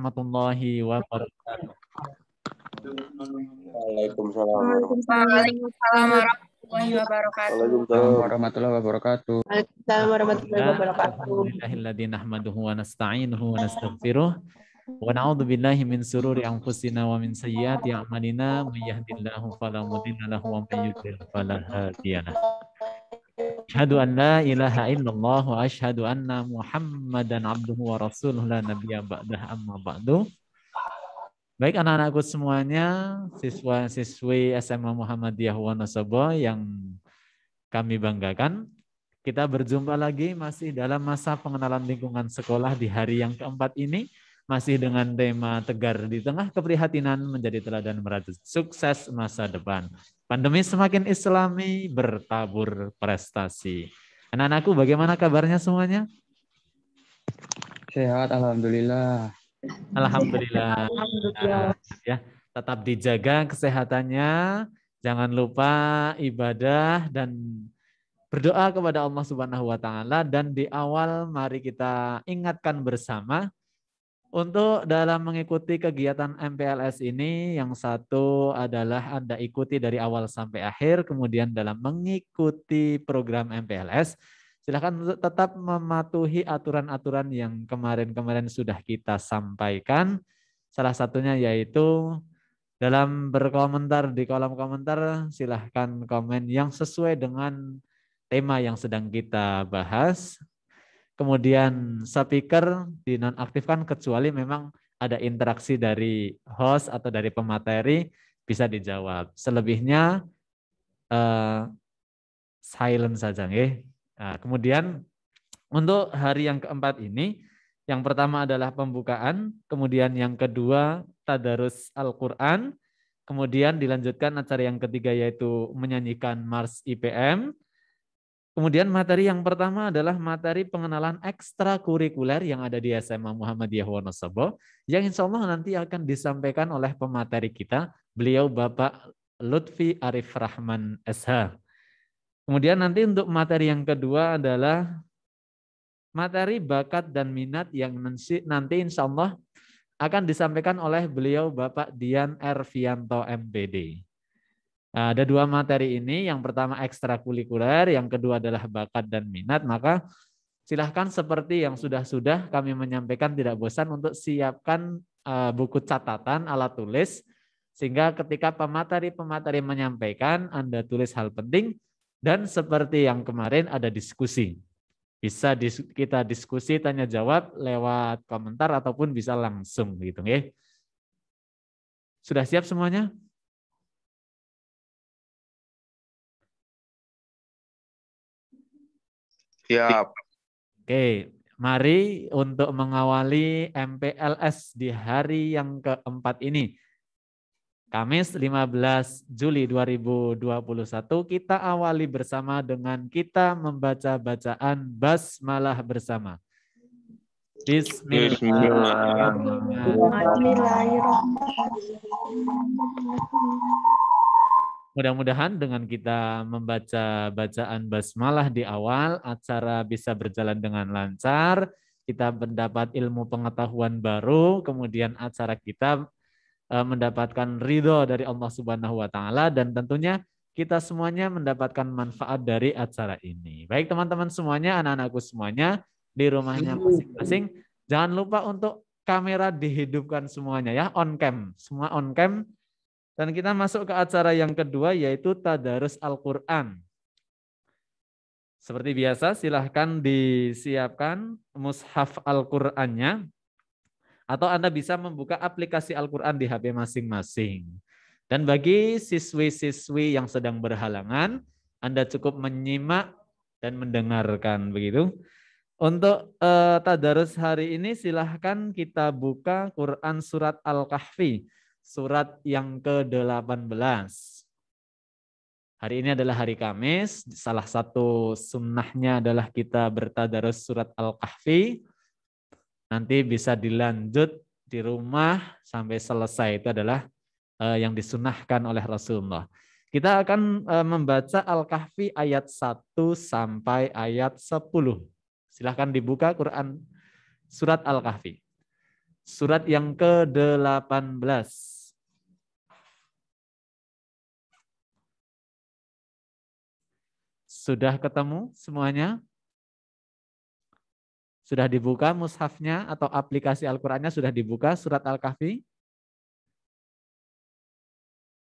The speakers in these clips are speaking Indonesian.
warahmatullahi wabarakatuh. Waalaikumsalam Waalaikumsalam warahmatullahi wabarakatuh. Waalaikumsalam warahmatullahi wabarakatuh. Waalaikumsalam warahmatullahi wabarakatuh. Alhamdulillahilladzi nahmaduhu wa nasta'inuhu wa nastaghfiruh wa na'udzu billahi min sururi anfusina wa min sayyiati a'malina may yahdihillahu fala mudilla lahu wa may yudlil fala hadiyalah. Asyhadu an la ilaha illallah wa asyhadu anna Muhammadan abduhu wa rasuluhu la nabiyya ba'dah amma ba'du. Baik anak-anakku semuanya, siswa-siswi SMA Muhammadiyah Wonosobo yang kami banggakan, kita berjumpa lagi masih dalam masa pengenalan lingkungan sekolah di hari yang keempat ini, masih dengan tema tegar di tengah keprihatinan menjadi teladan merajut sukses masa depan. Pandemi semakin islami, bertabur prestasi. Anak-anakku bagaimana kabarnya semuanya? Sehat, alhamdulillah. Alhamdulillah. Ya, tetap dijaga kesehatannya, jangan lupa ibadah dan berdoa kepada Allah Subhanahu wa taala, dan di awal mari kita ingatkan bersama untuk dalam mengikuti kegiatan MPLS ini, yang satu adalah Anda ikuti dari awal sampai akhir, kemudian dalam mengikuti program MPLS silakan tetap mematuhi aturan-aturan yang kemarin-kemarin sudah kita sampaikan. Salah satunya yaitu dalam berkomentar di kolom komentar, silahkan komen yang sesuai dengan tema yang sedang kita bahas. Kemudian speaker dinonaktifkan kecuali memang ada interaksi dari host atau dari pemateri, bisa dijawab. Selebihnya silent saja, nggih. Nah, kemudian untuk hari yang keempat ini, yang pertama adalah pembukaan, kemudian yang kedua tadarus Al-Quran, kemudian dilanjutkan acara yang ketiga yaitu menyanyikan Mars IPM, kemudian materi yang pertama adalah materi pengenalan ekstrakurikuler yang ada di SMA Muhammadiyah Wonosobo, yang insya Allah nanti akan disampaikan oleh pemateri kita, beliau Bapak Lutfi Arif Rahman SH. Kemudian nanti untuk materi yang kedua adalah materi bakat dan minat yang nanti insya Allah akan disampaikan oleh beliau Bapak Dian Ervianto MPD. Nah, ada dua materi ini, yang pertama ekstrakurikuler, yang kedua adalah bakat dan minat. Maka silahkan seperti yang sudah kami menyampaikan, tidak bosan untuk siapkan buku catatan, alat tulis, sehingga ketika pemateri menyampaikan, Anda tulis hal penting. Dan seperti yang kemarin ada diskusi. Bisa kita diskusi tanya jawab lewat komentar ataupun bisa langsung gitu ya. Sudah siap semuanya? Siap. Oke, mari untuk mengawali MPLS di hari yang keempat ini. Kamis 15 Juli 2021 kita awali bersama dengan kita membaca bacaan basmalah bersama. Bismillahirrahmanirrahim. Mudah-mudahan dengan kita membaca bacaan basmalah di awal, acara bisa berjalan dengan lancar, kita mendapat ilmu pengetahuan baru, kemudian acara kita mendapatkan ridho dari Allah Subhanahu wa taala, dan tentunya kita semuanya mendapatkan manfaat dari acara ini. Baik teman-teman semuanya, anak-anakku semuanya di rumahnya masing-masing, jangan lupa untuk kamera dihidupkan semuanya ya, on cam, semua on cam. Dan kita masuk ke acara yang kedua yaitu tadarus Al-Qur'an. Seperti biasa silahkan disiapkan mushaf Al-Qur'annya, atau Anda bisa membuka aplikasi Al-Quran di HP masing-masing. Dan bagi siswi-siswi yang sedang berhalangan, Anda cukup menyimak dan mendengarkan begitu. Untuk tadarus hari ini silahkan kita buka Quran surat Al-Kahfi, surat yang ke-18. Hari ini adalah hari Kamis, salah satu sunnahnya adalah kita bertadarus surat Al-Kahfi. Nanti bisa dilanjut di rumah sampai selesai, itu adalah yang disunahkan oleh Rasulullah. Kita akan membaca Al-Kahfi ayat 1 sampai ayat 10. Silahkan dibuka Quran surat Al-Kahfi. Surat yang ke-18. Sudah ketemu semuanya? Sudah dibuka mushafnya atau aplikasi Al-Qur'annya sudah dibuka surat Al-Kahfi?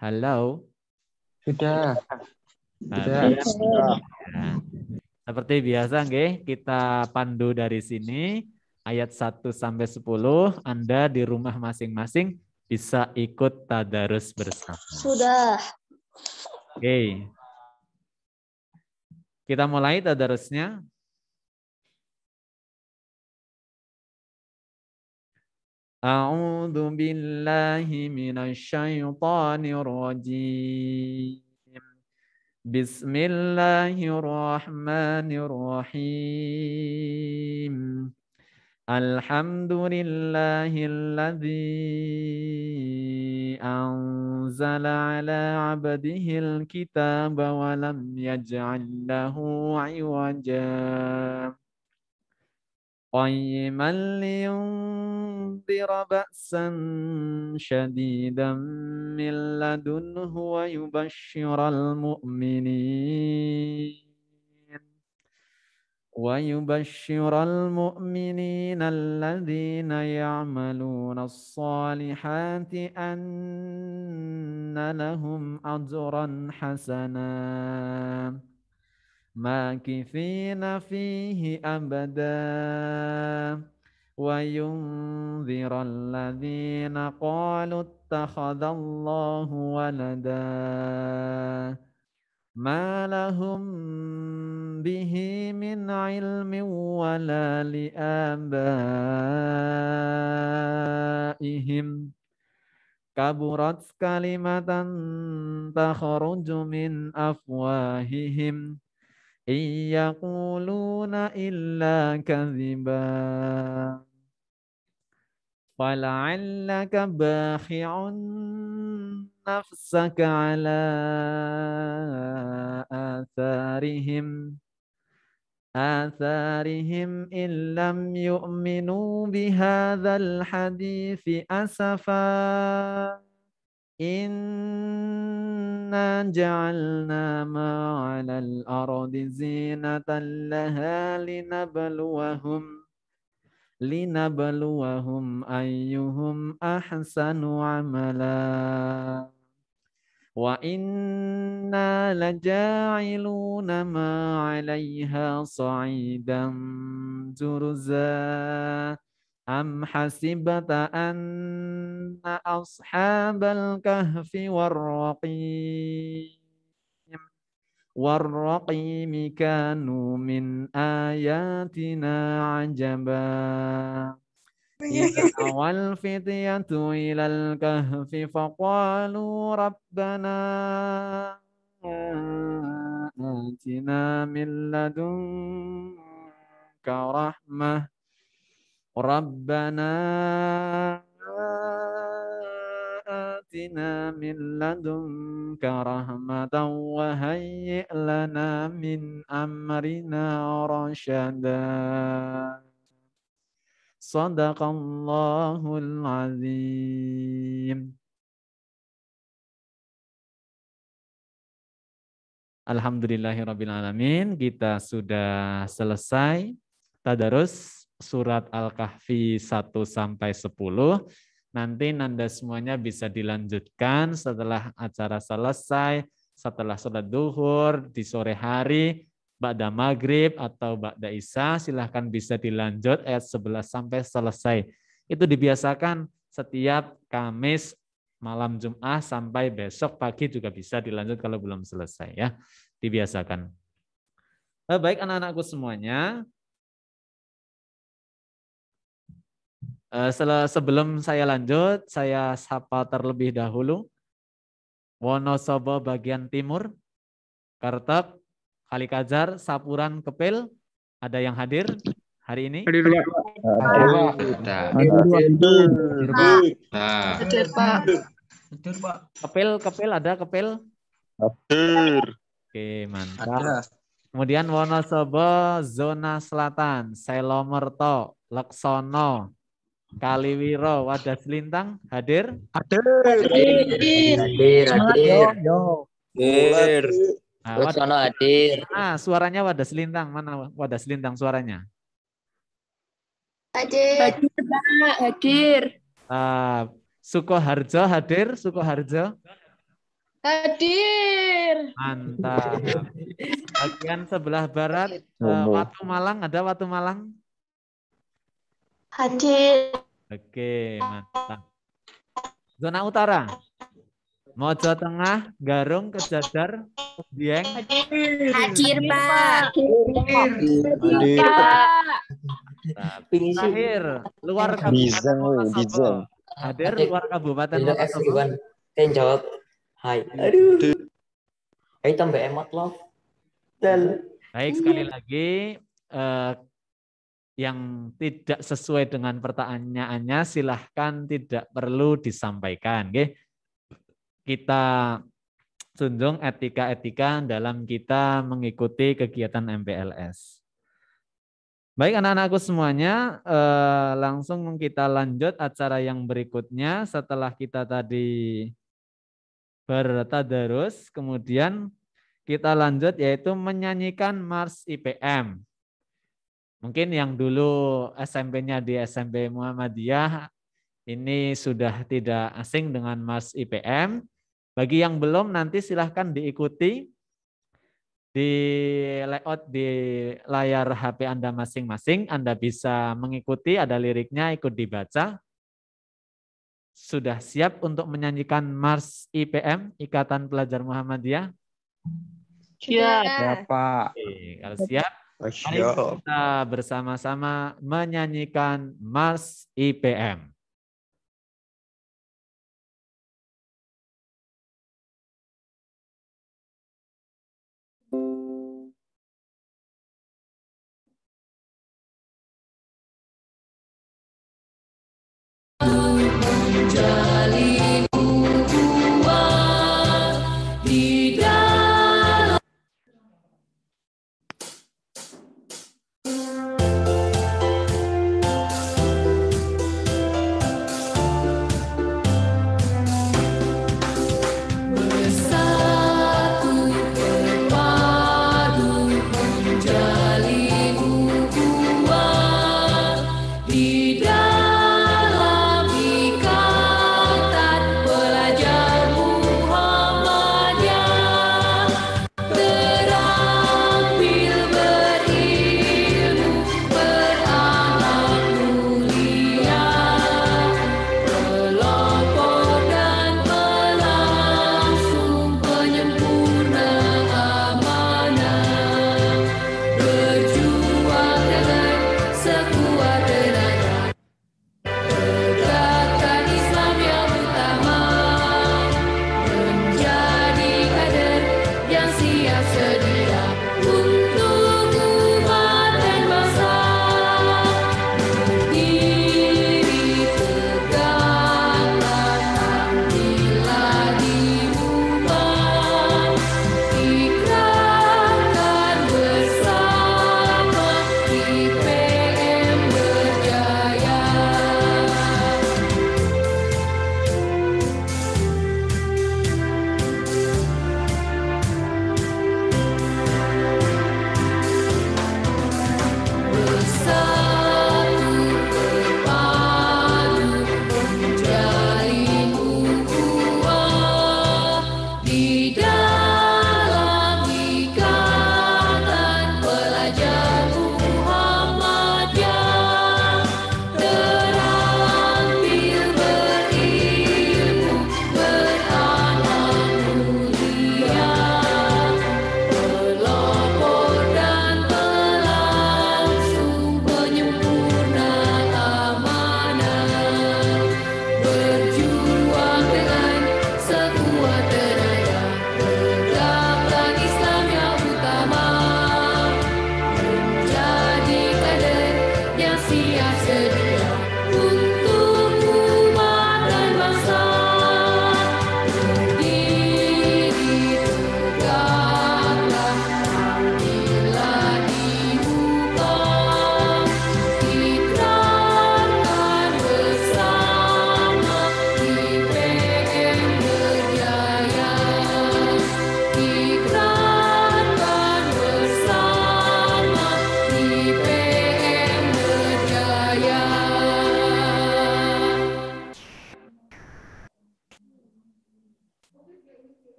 Halo? Sudah. Sudah. Ya. Seperti biasa nggih, kita pandu dari sini ayat 1 sampai 10. Anda di rumah masing-masing bisa ikut tadarus bersama. Sudah. Oke. Kita mulai tadarusnya. A'udzu billahi minasyaitonir rajim. Bismillahirrahmanirrahim. Alhamdulillahilladzi anzala ala 'abdihil kitaba wa lam yaj'al lahu 'iwaja. Qayyiman liyundhira ba'san syadidan min ladunhu wa yubashshiral mu'minin. ويبشر المؤمنين الذين يعملون الصالحات أن لهم أجرا حسنا ماكثين فيه أبدا وينذر الذين قالوا اتخذ الله ولدا ما لهم به من علم ولا لآبائهم كبرت كلمة تخرج من أفواههم إن يقولون إلا كذبا فلعلك باخع نفسك على آثارهم إن لم يؤمنوا بهذا الحديث أسفا إنا جعلنا ما على الأرض زينة لها لنبلوهم أيهم أحسن عملا وإنا لجاعلون ما عليها صعيدا جرزا أم حسبت أن أصحاب الكهف والرقيم كانوا من آياتنا عجبا إذ أوى الفتية إلى الكهف فقالوا ربنا آتنا من لدنك رحمة آتنا من لدنك رحمة وهيئ لنا من أمرنا رشدا Sadaqallahul azim. Alhamdulillahirrabbilalamin. Kita sudah selesai tadarus surat Al-Kahfi 1 sampai 10. Nanti Nanda semuanya bisa dilanjutkan setelah acara selesai, setelah sholat duhur, di sore hari, ba'da maghrib atau ba'da isya, silahkan bisa dilanjut ayat 11 sampai selesai. Itu dibiasakan setiap Kamis malam Jumat sampai besok pagi juga bisa dilanjut kalau belum selesai ya. Dibiasakan. Baik anak-anakku semuanya. Sebelum saya lanjut, saya sapa terlebih dahulu. Wonosobo bagian timur, Kertep, Kalikajar, Sapuran, Kepil, ada yang hadir hari ini? Hadir, Pak. Kepil ada Kepil? Hadir. Oke, mantap. Kemudian Wonosobo zona selatan, Selomerto, Leksono, Kaliwiro Wadas Lintang hadir? Hadir. Hadir. Hadir. Nah, hadir. suaranya Wadas Lintang. Mana Wadas Lintang suaranya? Hadir. Pak. Hadir. Sukoharjo hadir? Sukoharjo? Hadir. Mantap. Bagian sebelah barat, Watu Malang, ada Watu Malang? Hadir. Oke, mantap. Zona utara, Mojo Tengah, Garung, Kejadar, Dieng. Hadir, Pak. Hadir. Terakhir, luar Kabupaten Wonosobo. Hadir luar Kabupaten Wonosobo. Yang jawab, hai. Aduh. Hai tambah emot loh. Baik, sekali lagi yang tidak sesuai dengan pertanyaannya silahkan tidak perlu disampaikan. Kita junjung etika-etika dalam kita mengikuti kegiatan MPLS. Baik anak-anakku semuanya, langsung kita lanjut acara yang berikutnya setelah kita tadi bertadarus, kemudian kita lanjut yaitu menyanyikan Mars IPM. Mungkin yang dulu SMP-nya di SMP Muhammadiyah ini sudah tidak asing dengan Mars IPM. Bagi yang belum nanti silahkan diikuti di layout di layar HP Anda masing-masing. Anda bisa mengikuti, ada liriknya, ikut dibaca. Sudah siap untuk menyanyikan Mars IPM, Ikatan Pelajar Muhammadiyah? Sudah. Pak. Oke, kalau siap, mari kita bersama-sama menyanyikan Mars IPM.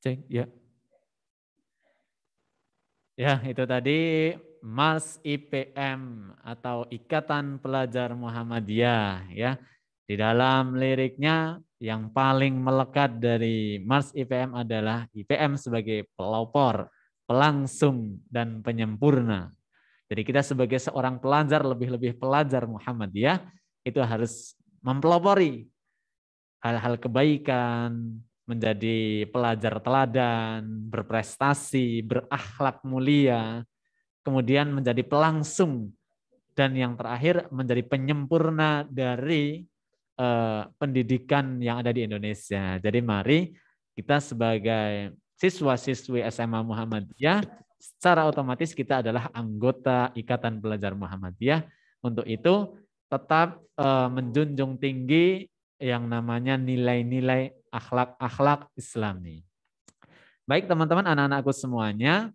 Cek, ya. Ya, itu tadi Mars IPM atau Ikatan Pelajar Muhammadiyah ya. Di dalam liriknya yang paling melekat dari Mars IPM adalah IPM sebagai pelopor, pelangsung dan penyempurna. Jadi kita sebagai seorang pelajar, lebih-lebih pelajar Muhammadiyah itu harus mempelopori hal-hal kebaikan, menjadi pelajar teladan, berprestasi, berakhlak mulia, kemudian menjadi pelangsung, dan yang terakhir menjadi penyempurna dari pendidikan yang ada di Indonesia. Jadi mari kita sebagai siswa-siswi SMA Muhammadiyah, secara otomatis kita adalah anggota Ikatan Pelajar Muhammadiyah. Untuk itu tetap menjunjung tinggi yang namanya nilai-nilai akhlak-akhlak Islami. Baik teman-teman, anak-anakku semuanya,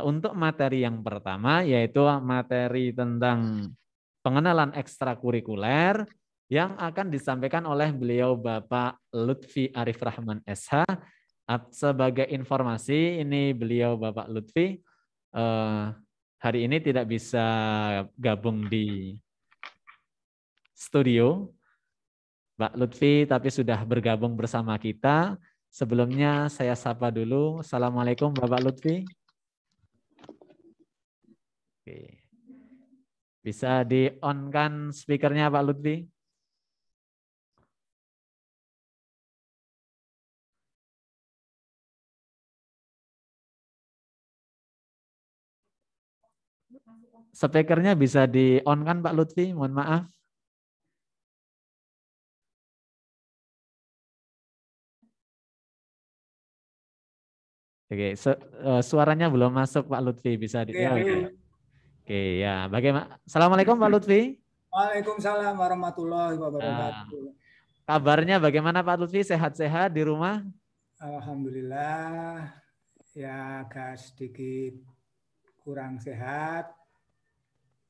untuk materi yang pertama yaitu materi tentang pengenalan ekstrakurikuler yang akan disampaikan oleh beliau Bapak Lutfi Arif Rahman SH. Sebagai informasi, ini beliau Bapak Lutfi hari ini tidak bisa gabung di studio, Pak Lutfi, tapi sudah bergabung bersama kita. Sebelumnya saya sapa dulu. Assalamualaikum Bapak Lutfi. Oke. Bisa di-on-kan speakernya Pak Lutfi? Speakernya bisa di-on-kan Pak Lutfi? Mohon maaf. Oke, suaranya belum masuk Pak Lutfi, bisa di. Oke, ya. Bagaimana? Assalamualaikum Pak Lutfi. Waalaikumsalam warahmatullahi wabarakatuh. Kabarnya bagaimana Pak Lutfi? Sehat-sehat di rumah? Alhamdulillah, ya agak sedikit kurang sehat.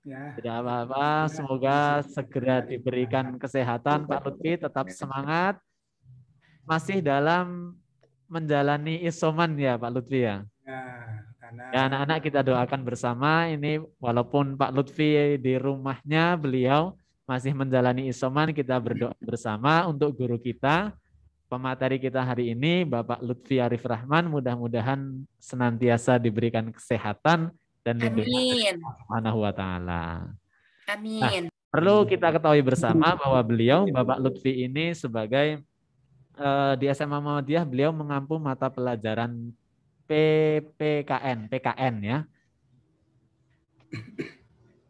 Ya. Tidak apa-apa, semoga segera diberikan kesehatan Pak Lutfi, tetap semangat. Masih dalam menjalani isoman ya Pak Lutfi ya? Ya anak-anak kita doakan bersama ini, walaupun Pak Lutfi di rumahnya beliau masih menjalani isoman, kita berdoa bersama untuk guru kita, pemateri kita hari ini Bapak Lutfi Arif Rahman, mudah-mudahan senantiasa diberikan kesehatan dan lindungan Subhanahu wa taala. Amin. Nah, perlu kita ketahui bersama bahwa beliau Bapak Lutfi ini sebagai di SMA Muhammadiyah beliau mengampu mata pelajaran PKN ya.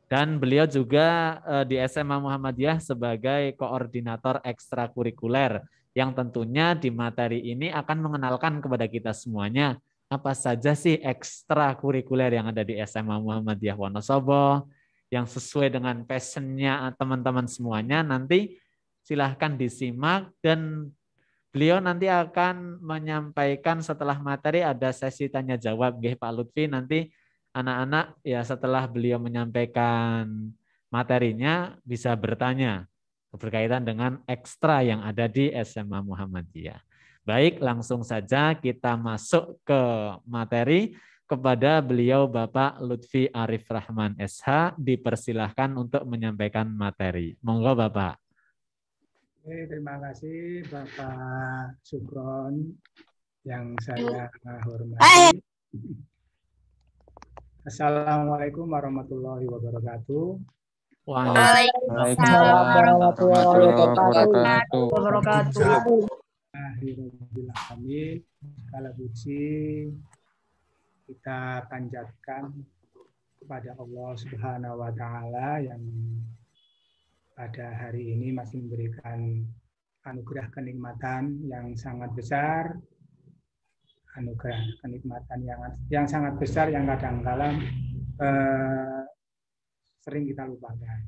Dan beliau juga di SMA Muhammadiyah sebagai koordinator ekstrakurikuler yang tentunya di materi ini akan mengenalkan kepada kita semuanya apa saja sih ekstrakurikuler yang ada di SMA Muhammadiyah Wonosobo yang sesuai dengan passionnya teman-teman semuanya. Nanti silahkan disimak dan beliau nanti akan menyampaikan setelah materi ada sesi tanya jawab nggih Pak Lutfi, nanti anak-anak ya setelah beliau menyampaikan materinya bisa bertanya berkaitan dengan ekstra yang ada di SMA Muhammadiyah. Baik, langsung saja kita masuk ke materi kepada beliau Bapak Lutfi Arif Rahman SH, dipersilahkan untuk menyampaikan materi. Monggo Bapak. Oke, terima kasih Bapak Sukron yang saya hormati. Assalamualaikum warahmatullahi wabarakatuh. Waalaikumsalam warahmatullahi wabarakatuh. Amin. Segala puji kita panjatkan kepada Allah Subhanahu wa taala yang pada hari ini masih memberikan anugerah kenikmatan yang sangat besar, anugerah kenikmatan yang sangat besar yang kadang-kala sering kita lupakan,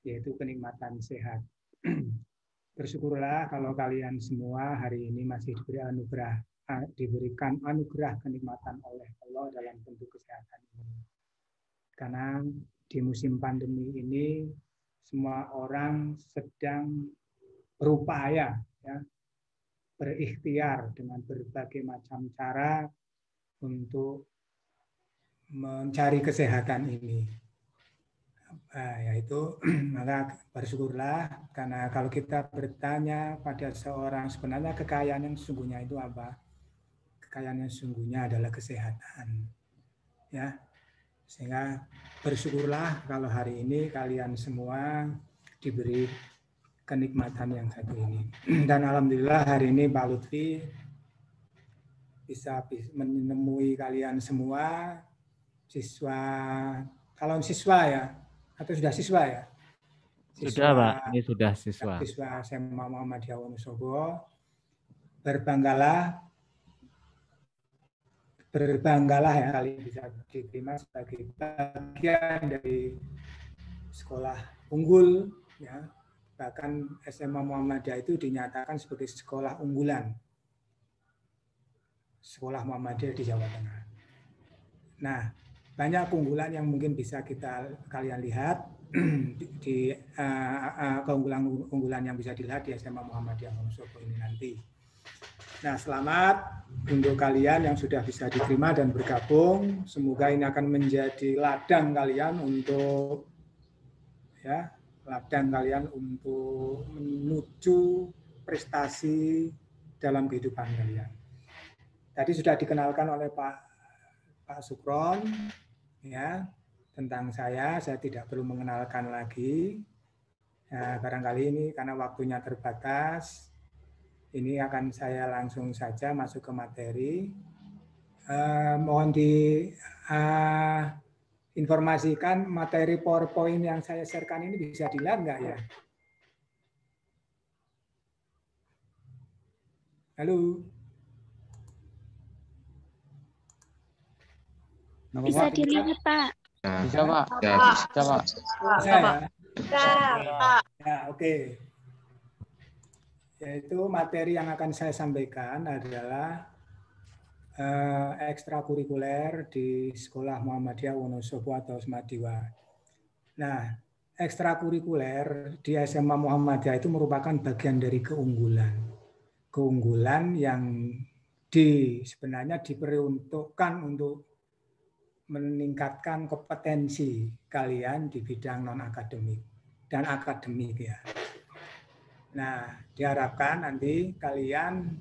yaitu kenikmatan sehat. Bersyukurlah kalau kalian semua hari ini masih diberikan anugerah kenikmatan oleh Allah dalam bentuk kesehatan ini. Karena di musim pandemi ini semua orang sedang berupaya ya, berikhtiar dengan berbagai macam cara untuk mencari kesehatan ini. Yaitu maka bersyukurlah, karena kalau kita bertanya pada seorang sebenarnya kekayaan yang sesungguhnya itu apa? Kekayaan yang sesungguhnya adalah kesehatan. Ya. Sehingga bersyukurlah kalau hari ini kalian semua diberi kenikmatan yang satu ini. Dan alhamdulillah hari ini Pak Lutfi bisa menemui kalian semua, siswa, calon siswa ya, atau sudah siswa ya? Siswa, sudah Pak, ini sudah siswa. Siswa SMA Muhammadiyah Wonosobo. Berbanggalah ya kalian bisa diterima sebagai bagian dari sekolah unggul, ya. Bahkan SMA Muhammadiyah itu dinyatakan sebagai sekolah unggulan, sekolah Muhammadiyah di Jawa Tengah. Nah, banyak keunggulan yang mungkin bisa kalian lihat di keunggulan yang bisa dilihat di SMA Muhammadiyah Wonosobo ini nanti. Nah, selamat untuk kalian yang sudah bisa diterima dan bergabung. Semoga ini akan menjadi ladang kalian untuk menuju prestasi dalam kehidupan kalian. Tadi sudah dikenalkan oleh Pak Sukron ya tentang saya tidak perlu mengenalkan lagi. Ya, barangkali ini karena waktunya terbatas, ini akan saya langsung saja masuk ke materi. Mohon informasikan materi PowerPoint yang saya share-kan ini bisa dilihat nggak ya? Halo? Bisa dilihat, Pak. Bisa, Pak. Bisa, Pak. Ya, oke. Yaitu materi yang akan saya sampaikan adalah ekstrakurikuler di Sekolah Muhammadiyah Wonosobo atau Semadiwa. Nah, ekstrakurikuler di SMA Muhammadiyah itu merupakan bagian dari keunggulan. Keunggulan yang sebenarnya diperuntukkan untuk meningkatkan kompetensi kalian di bidang non-akademik dan akademik ya. Nah, diharapkan nanti kalian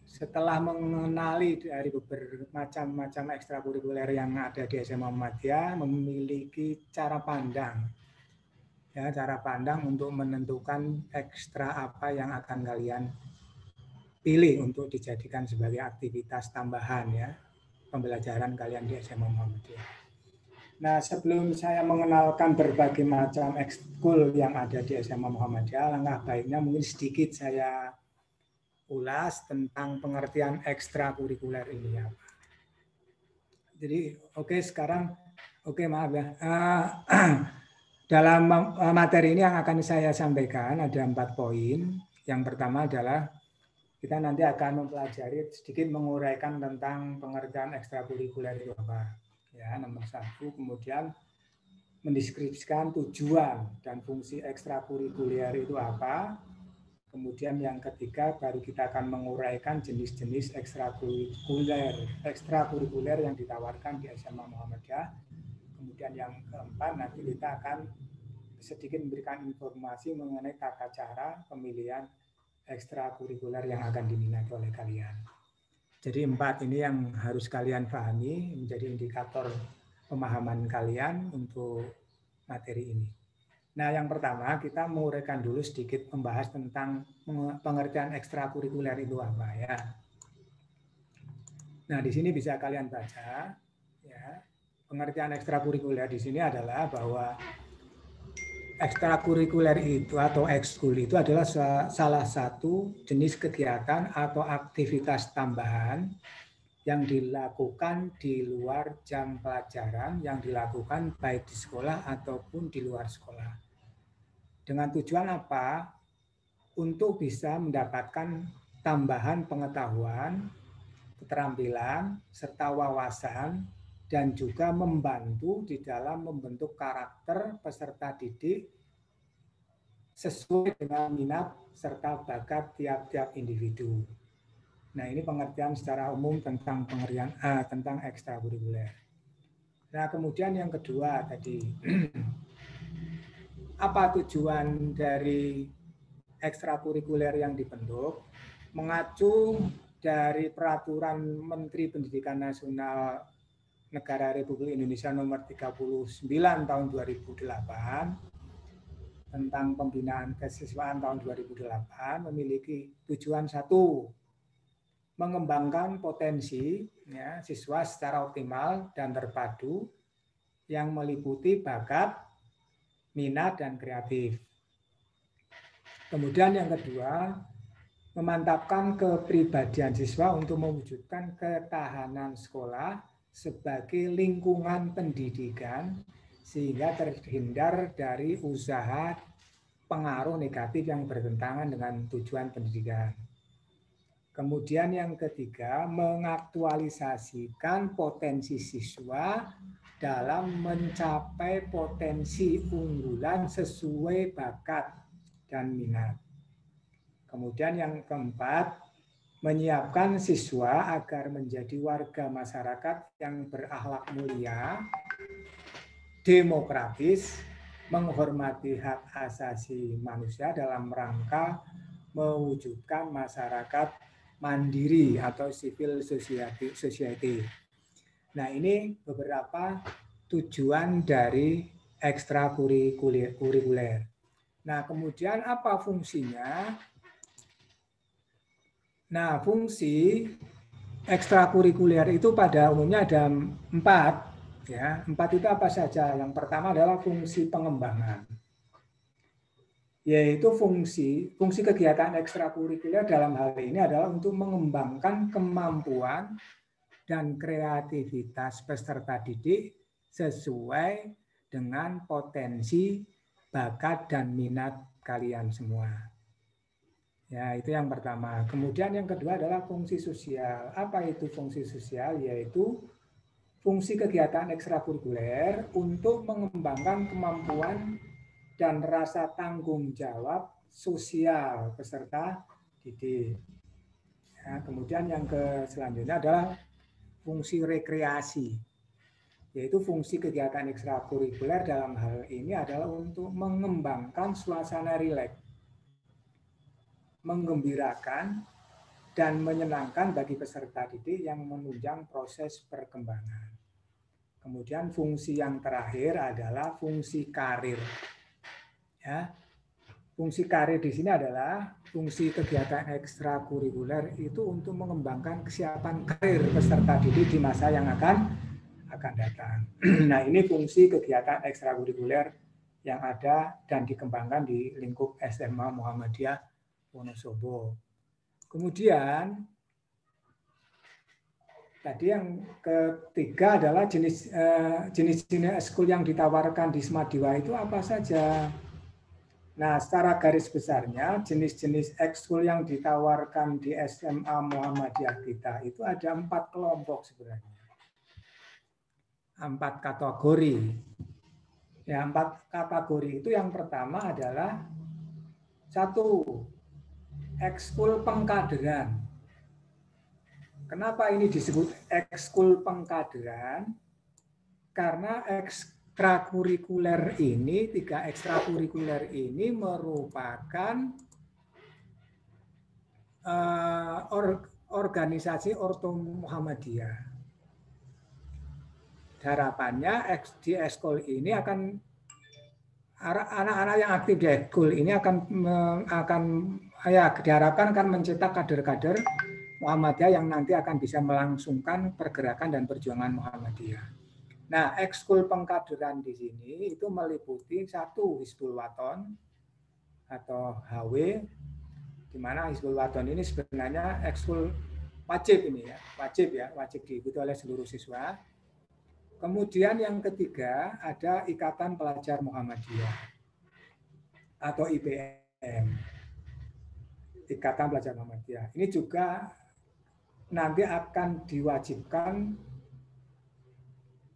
setelah mengenali dari bermacam-macam ekstrakurikuler yang ada di SMA Muhammadiyah, memiliki cara pandang untuk menentukan ekstra apa yang akan kalian pilih untuk dijadikan sebagai aktivitas tambahan ya pembelajaran kalian di SMA Muhammadiyah. Nah, sebelum saya mengenalkan berbagai macam ekskul yang ada di SMA Muhammadiyah, langkah baiknya mungkin sedikit saya ulas tentang pengertian ekstrakurikuler ini ya. Jadi maaf ya. Dalam materi ini yang akan saya sampaikan ada 4 poin. Yang pertama adalah kita nanti akan mempelajari sedikit menguraikan tentang pengertian ekstrakurikuler itu apa. Ya, nomor 1, kemudian mendeskripsikan tujuan dan fungsi ekstrakurikuler itu apa. Kemudian yang ketiga baru kita akan menguraikan jenis-jenis ekstrakurikuler yang ditawarkan di SMA Muhammadiyah. Kemudian yang keempat nanti kita akan sedikit memberikan informasi mengenai tata cara pemilihan ekstrakurikuler yang akan diminati oleh kalian. Jadi 4 ini yang harus kalian pahami menjadi indikator pemahaman kalian untuk materi ini. Nah, yang pertama kita menguraikan dulu sedikit membahas tentang pengertian ekstrakurikuler itu apa ya. Nah, di sini bisa kalian baca ya. Pengertian ekstrakurikuler di sini adalah bahwa ekstrakurikuler itu atau ekskul itu adalah salah satu jenis kegiatan atau aktivitas tambahan yang dilakukan di luar jam pelajaran, yang dilakukan baik di sekolah ataupun di luar sekolah. Dengan tujuan apa? Untuk bisa mendapatkan tambahan pengetahuan, keterampilan, serta wawasan, dan juga membantu di dalam membentuk karakter peserta didik sesuai dengan minat serta bakat tiap-tiap individu. Nah, ini pengertian secara umum tentang tentang ekstrakurikuler. Nah, kemudian yang kedua tadi, apa tujuan dari ekstrakurikuler yang dibentuk? Mengacu dari Peraturan Menteri Pendidikan Nasional Negara Republik Indonesia nomor 39 tahun 2008 tentang pembinaan kesiswaan tahun 2008 memiliki tujuan satu, mengembangkan potensi ya, siswa secara optimal dan terpadu yang meliputi bakat, minat, dan kreatif. Kemudian yang kedua, memantapkan kepribadian siswa untuk mewujudkan ketahanan sekolah sebagai lingkungan pendidikan sehingga terhindar dari usaha pengaruh negatif yang bertentangan dengan tujuan pendidikan. Kemudian yang ketiga, mengaktualisasikan potensi siswa dalam mencapai potensi unggulan sesuai bakat dan minat. Kemudian yang keempat, menyiapkan siswa agar menjadi warga masyarakat yang berakhlak mulia, demokratis, menghormati hak asasi manusia dalam rangka mewujudkan masyarakat mandiri atau civil society. Nah, ini beberapa tujuan dari ekstrakurikuler. Nah, kemudian apa fungsinya? Nah, fungsi ekstrakurikuler itu pada umumnya ada 4. Ya, 4 itu apa saja? Yang pertama adalah fungsi pengembangan, yaitu fungsi kegiatan ekstrakurikuler dalam hal ini adalah untuk mengembangkan kemampuan dan kreativitas peserta didik sesuai dengan potensi, bakat, dan minat kalian semua. Ya, itu yang pertama. Kemudian yang kedua adalah fungsi sosial. Apa itu fungsi sosial? Yaitu fungsi kegiatan ekstrakurikuler untuk mengembangkan kemampuan dan rasa tanggung jawab sosial peserta didik. Ya, kemudian yang selanjutnya adalah fungsi rekreasi, yaitu fungsi kegiatan ekstrakurikuler dalam hal ini adalah untuk mengembangkan suasana rileks, menggembirakan, dan menyenangkan bagi peserta didik yang menunjang proses perkembangan. Kemudian fungsi yang terakhir adalah fungsi karir. Ya, fungsi karir di sini adalah fungsi kegiatan ekstrakurikuler itu untuk mengembangkan kesiapan karir peserta didik di masa yang akan datang. Nah, ini fungsi kegiatan ekstrakurikuler yang ada dan dikembangkan di lingkup SMA Muhammadiyah Wonosobo. Kemudian tadi yang ketiga adalah jenis-jenis ekskul yang ditawarkan di Smadiwa itu apa saja? Nah, secara garis besarnya jenis-jenis ekskul yang ditawarkan di SMA Muhammadiyah kita itu ada 4 kelompok sebenarnya. 4 kategori. Ya, 4 kategori itu yang pertama adalah 1, ekskul pengkaderan. Kenapa ini disebut ekskul pengkaderan? Karena ekstrakurikuler ini, 3 ekstrakurikuler ini merupakan organisasi Orto Muhammadiyah. Harapannya di ekskul ini akan anak-anak yang aktif di ekskul ini akan diharapkan akan mencetak kader-kader Muhammadiyah yang nanti akan bisa melangsungkan pergerakan dan perjuangan Muhammadiyah. Nah, ekskul pengkaderan di sini itu meliputi 1 Hizbul Waton atau HW, di mana Hizbul Waton ini sebenarnya ekskul wajib ini ya, wajib diikuti oleh seluruh siswa. Kemudian yang ketiga ada Ikatan Pelajar Muhammadiyah atau IPM, Ikatan Pelajar Muhammadiyah. Ini juga nanti akan diwajibkan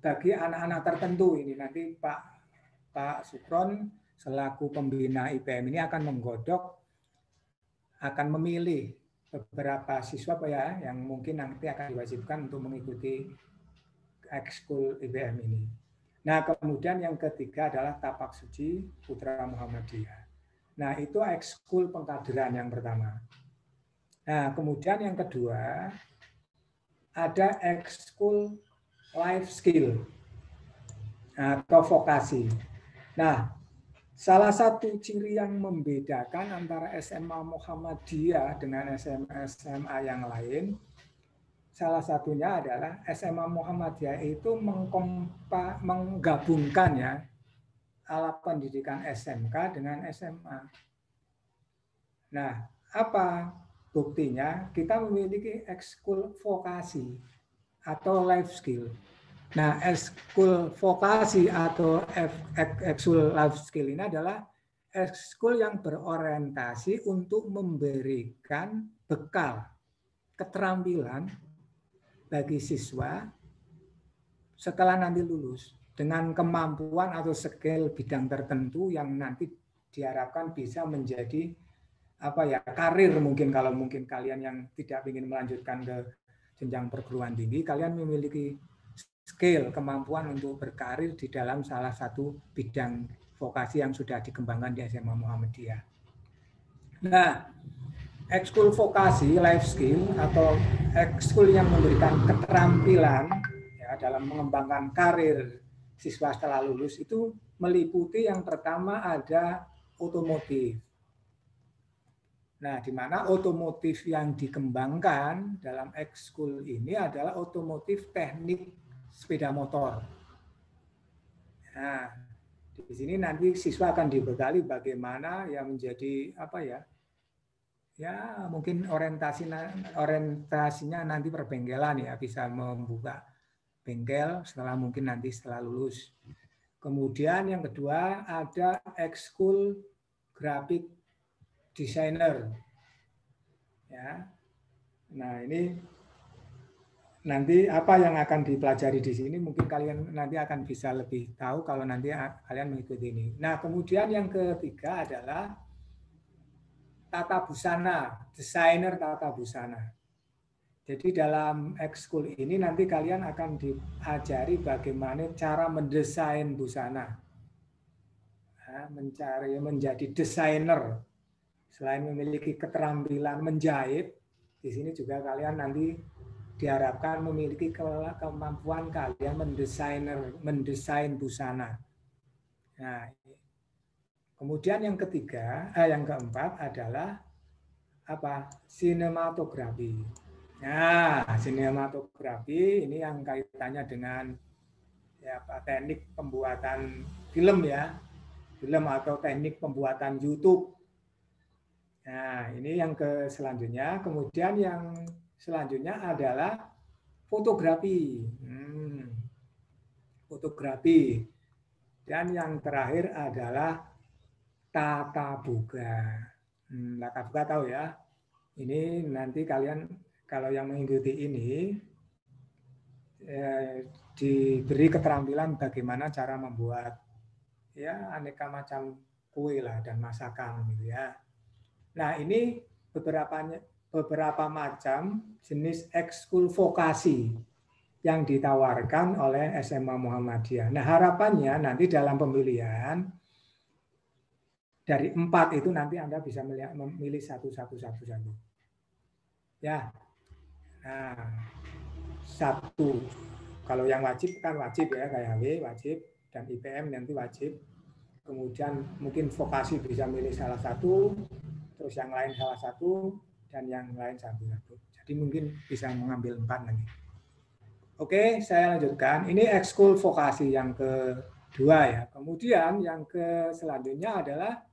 bagi anak-anak tertentu ini. Nanti Pak Sukron selaku pembina IPM ini akan menggodok, akan memilih beberapa siswa yang mungkin nanti akan diwajibkan untuk mengikuti ekskul IPM ini. Nah, kemudian yang ketiga adalah Tapak Suci Putra Muhammadiyah. Nah, itu ekskul pengkaderan yang pertama. Nah, kemudian yang kedua ada ekskul life skill atau vokasi. Nah, salah satu ciri yang membedakan antara SMA Muhammadiyah dengan SMA yang lain, salah satunya adalah SMA Muhammadiyah itu menggabungkan ya alat pendidikan SMK dengan SMA. Nah, apa buktinya? Kita memiliki ekskul vokasi atau life skill. Nah, ekskul vokasi atau ekskul life skill ini adalah ekskul yang berorientasi untuk memberikan bekal keterampilan bagi siswa setelah nanti lulus dengan kemampuan atau skill bidang tertentu yang nanti diharapkan bisa menjadi karir mungkin kalau mungkin kalian yang tidak ingin melanjutkan ke jenjang perguruan tinggi, kalian memiliki skill, kemampuan untuk berkarir di dalam salah satu bidang vokasi yang sudah dikembangkan di SMA Muhammadiyah. Nah, ekskul vokasi, life skill atau ekskul yang memberikan keterampilan ya, dalam mengembangkan karir siswa setelah lulus itu meliputi yang pertama ada otomotif. Nah, di mana otomotif yang dikembangkan dalam ekskul ini adalah otomotif teknik sepeda motor. Nah, di sini nanti siswa akan dibekali bagaimana yang menjadi ya mungkin orientasinya nanti perbengkelan ya, bisa membuka bengkel setelah lulus. Kemudian yang kedua ada ekskul graphic designer. Ya. Nah, ini nanti apa yang akan dipelajari di sini mungkin kalian nanti akan bisa lebih tahu kalau nanti kalian mengikuti ini. Nah, kemudian yang ketiga adalah tata busana, desainer tata busana. Jadi dalam ekskul ini nanti kalian akan diajari bagaimana cara mendesain busana. Menjadi desainer. Selain memiliki keterampilan menjahit, di sini juga kalian nanti diharapkan memiliki kemampuan kalian mendesain busana. Nah, kemudian yang keempat adalah sinematografi. Nah, sinematografi ini yang kaitannya dengan teknik pembuatan film ya, film atau teknik pembuatan YouTube. Nah, ini yang selanjutnya. Kemudian yang selanjutnya adalah fotografi. Fotografi. Dan yang terakhir adalah tata buka. Tata buka tahu ya. Ini nanti kalian kalau yang mengikuti ini diberi keterampilan bagaimana cara membuat ya aneka macam kue lah dan masakan gitu ya. Nah, ini beberapa macam jenis ekskul vokasi yang ditawarkan oleh SMA Muhammadiyah. Nah, harapannya nanti dalam pemilihan dari 4 itu nanti Anda bisa memilih satu. Ya. Nah, 1. Kalau yang wajib kan wajib ya, kayak W wajib dan IPM nanti wajib. Kemudian mungkin vokasi bisa milih salah satu, terus yang lain salah satu, dan yang lain satu. Jadi mungkin bisa mengambil 4 lagi. Oke, saya lanjutkan. Ini ekskul vokasi yang kedua ya. Kemudian yang selanjutnya adalah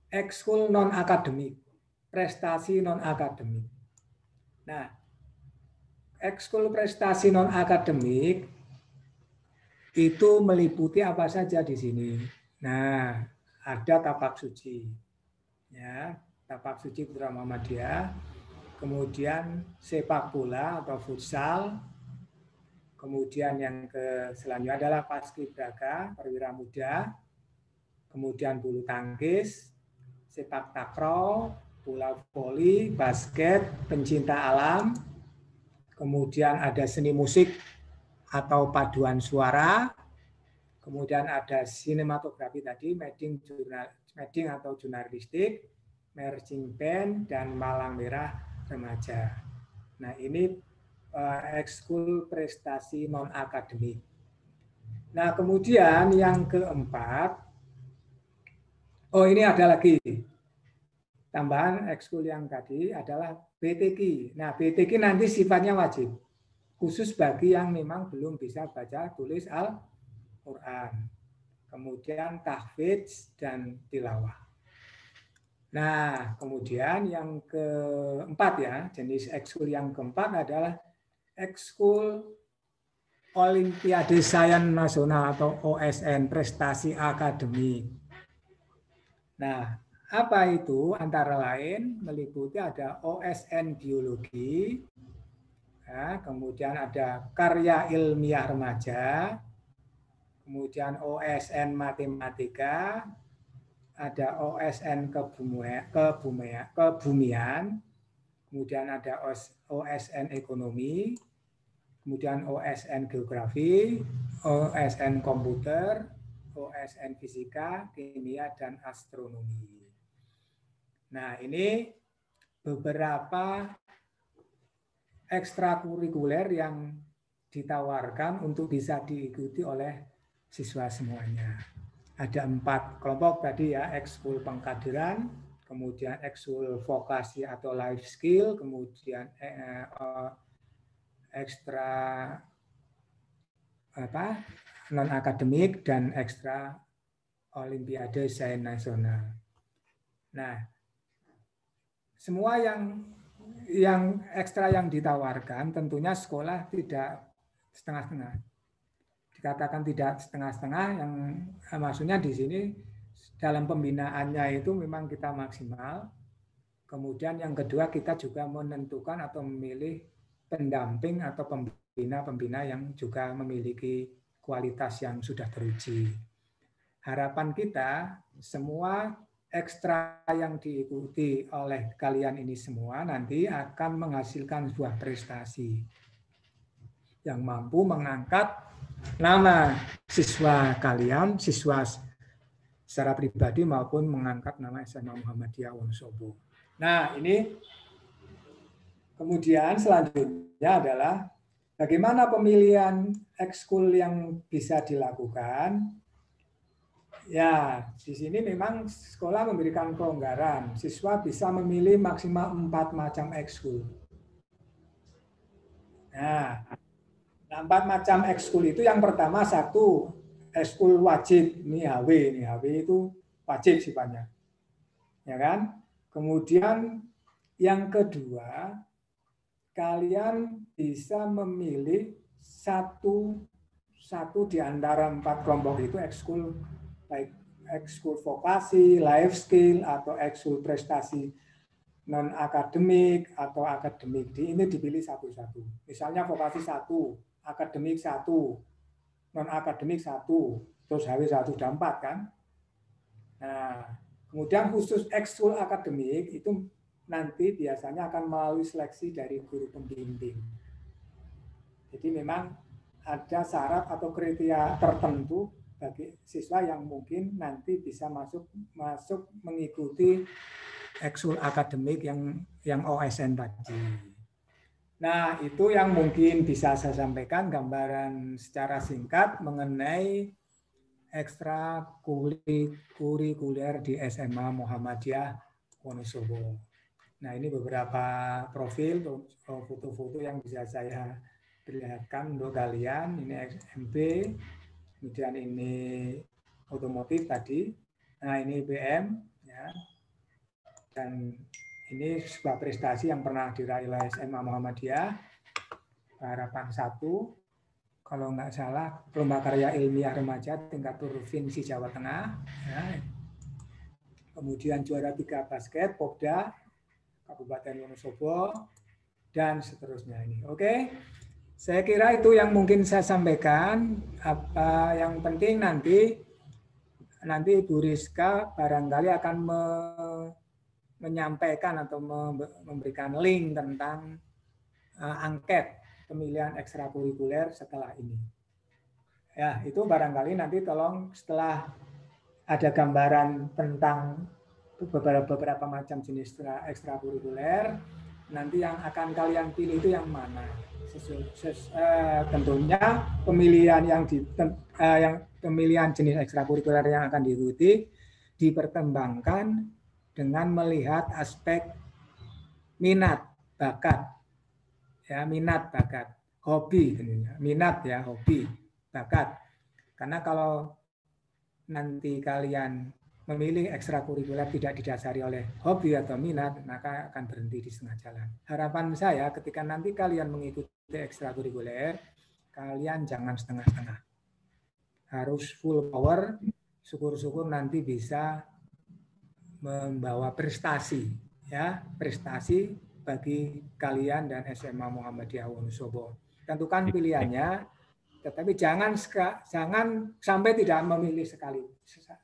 ekskul non akademik, prestasi non akademik. Nah, ekskul prestasi non akademik itu meliputi apa saja di sini. Nah, ada tapak suci, ya, tapak suci Putra Muhammadiyah, kemudian sepak bola atau futsal, Kemudian yang selanjutnya adalah paskibraka, perwira muda, kemudian bulu tangkis, sepak takraw, bola voli, basket, pencinta alam, kemudian ada seni musik atau paduan suara, kemudian ada sinematografi tadi, meding atau jurnalistik, marching band, dan Malang Merah Remaja. Nah, ini ekskul prestasi non-akademik. Nah, kemudian yang keempat, ini ada lagi. Tambahan ekskul yang tadi adalah BTQ. Nah, BTQ nanti sifatnya wajib. Khusus bagi yang memang belum bisa baca tulis Al-Quran. Kemudian tahfidz dan tilawah. Nah, kemudian yang keempat ya, jenis ekskul yang keempat adalah ekskul Olimpiade Sains Nasional atau OSN, prestasi akademik. Nah, apa itu? Antara lain meliputi ada OSN biologi, ya, kemudian ada karya ilmiah remaja, kemudian OSN matematika, ada OSN kebumian, kemudian ada OSN ekonomi, kemudian OSN geografi, OSN komputer, OSN fisika, kimia, dan astronomi. Nah, ini beberapa ekstrakurikuler yang ditawarkan untuk bisa diikuti oleh siswa semuanya. Ada 4 kelompok tadi ya, ekskul pengkaderan, kemudian ekskul vokasi atau life skill, kemudian ekstra non akademik, dan ekstra Olimpiade Sains Nasional. Nah, semua yang ekstra yang ditawarkan tentunya sekolah tidak setengah-setengah. Dikatakan tidak setengah-setengah, yang maksudnya di sini dalam pembinaannya itu memang kita maksimal. Kemudian yang kedua, kita juga menentukan atau memilih pendamping atau pembina-pembina yang juga memiliki kualitas yang sudah teruji. Harapan kita semua ekstra yang diikuti oleh kalian ini semua nanti akan menghasilkan sebuah prestasi yang mampu mengangkat nama siswa kalian, siswa secara pribadi maupun mengangkat nama SMA Muhammadiyah Wonosobo. Nah, ini kemudian selanjutnya adalah bagaimana pemilihan ekskul yang bisa dilakukan. Ya, di sini memang sekolah memberikan kelonggaran. Siswa bisa memilih maksimal 4 macam ekskul. Nah, 4 macam ekskul itu yang pertama 1, ekskul wajib. Ini HW itu wajib sifatnya. Ya kan? Kemudian yang kedua, kalian bisa memilih satu di antara 4 kelompok itu ekskul, baik ekskul vokasi, life skill, atau ekskul prestasi non akademik atau akademik. Ini dipilih satu-satu. Misalnya vokasi 1, akademik 1, non akademik 1, terus HW 1, dan 4 kan. Nah, kemudian khusus ekskul akademik itu nanti biasanya akan melalui seleksi dari guru pembimbing. Jadi memang ada syarat atau kriteria tertentu bagi siswa yang mungkin nanti bisa masuk mengikuti ekskul akademik yang OSN tadi. Nah, itu yang mungkin bisa saya sampaikan gambaran secara singkat mengenai ekstra kurikuler di SMA Muhammadiyah Wonosobo. Nah, ini beberapa profil foto-foto yang bisa saya perlihatkan untuk kalian. Ini SMP, kemudian ini otomotif tadi. Nah, ini IBM, ya. Dan ini sebuah prestasi yang pernah diraih oleh SMA Muhammadiyah. Harapan 1, kalau nggak salah, lomba karya ilmiah remaja tingkat provinsi Jawa Tengah. Ya. Kemudian juara 3 basket, Popda, Kabupaten Wonosobo, dan seterusnya ini. Oke. Saya kira itu yang mungkin saya sampaikan. Apa yang penting nanti Ibu Rizka barangkali akan menyampaikan atau memberikan link tentang angket pemilihan ekstrakurikuler setelah ini. Ya, itu barangkali nanti tolong setelah ada gambaran tentang beberapa macam jenis ekstrakurikuler, nanti yang akan kalian pilih itu yang mana. Tentunya pemilihan pemilihan jenis ekstrakurikuler yang akan diikuti dipertimbangkan dengan melihat aspek minat, bakat, ya minat, bakat, hobi, minat ya hobi, bakat. Karena kalau nanti kalian memilih ekstrakurikuler tidak didasari oleh hobi atau minat, maka akan berhenti di setengah jalan. Harapan saya ketika nanti kalian mengikuti ekstrakurikuler, kalian jangan setengah-setengah. Harus full power, syukur-syukur nanti bisa membawa prestasi, ya prestasi bagi kalian dan SMA Muhammadiyah Wonosobo. Tentukan pilihannya, tetapi jangan sampai tidak memilih sekali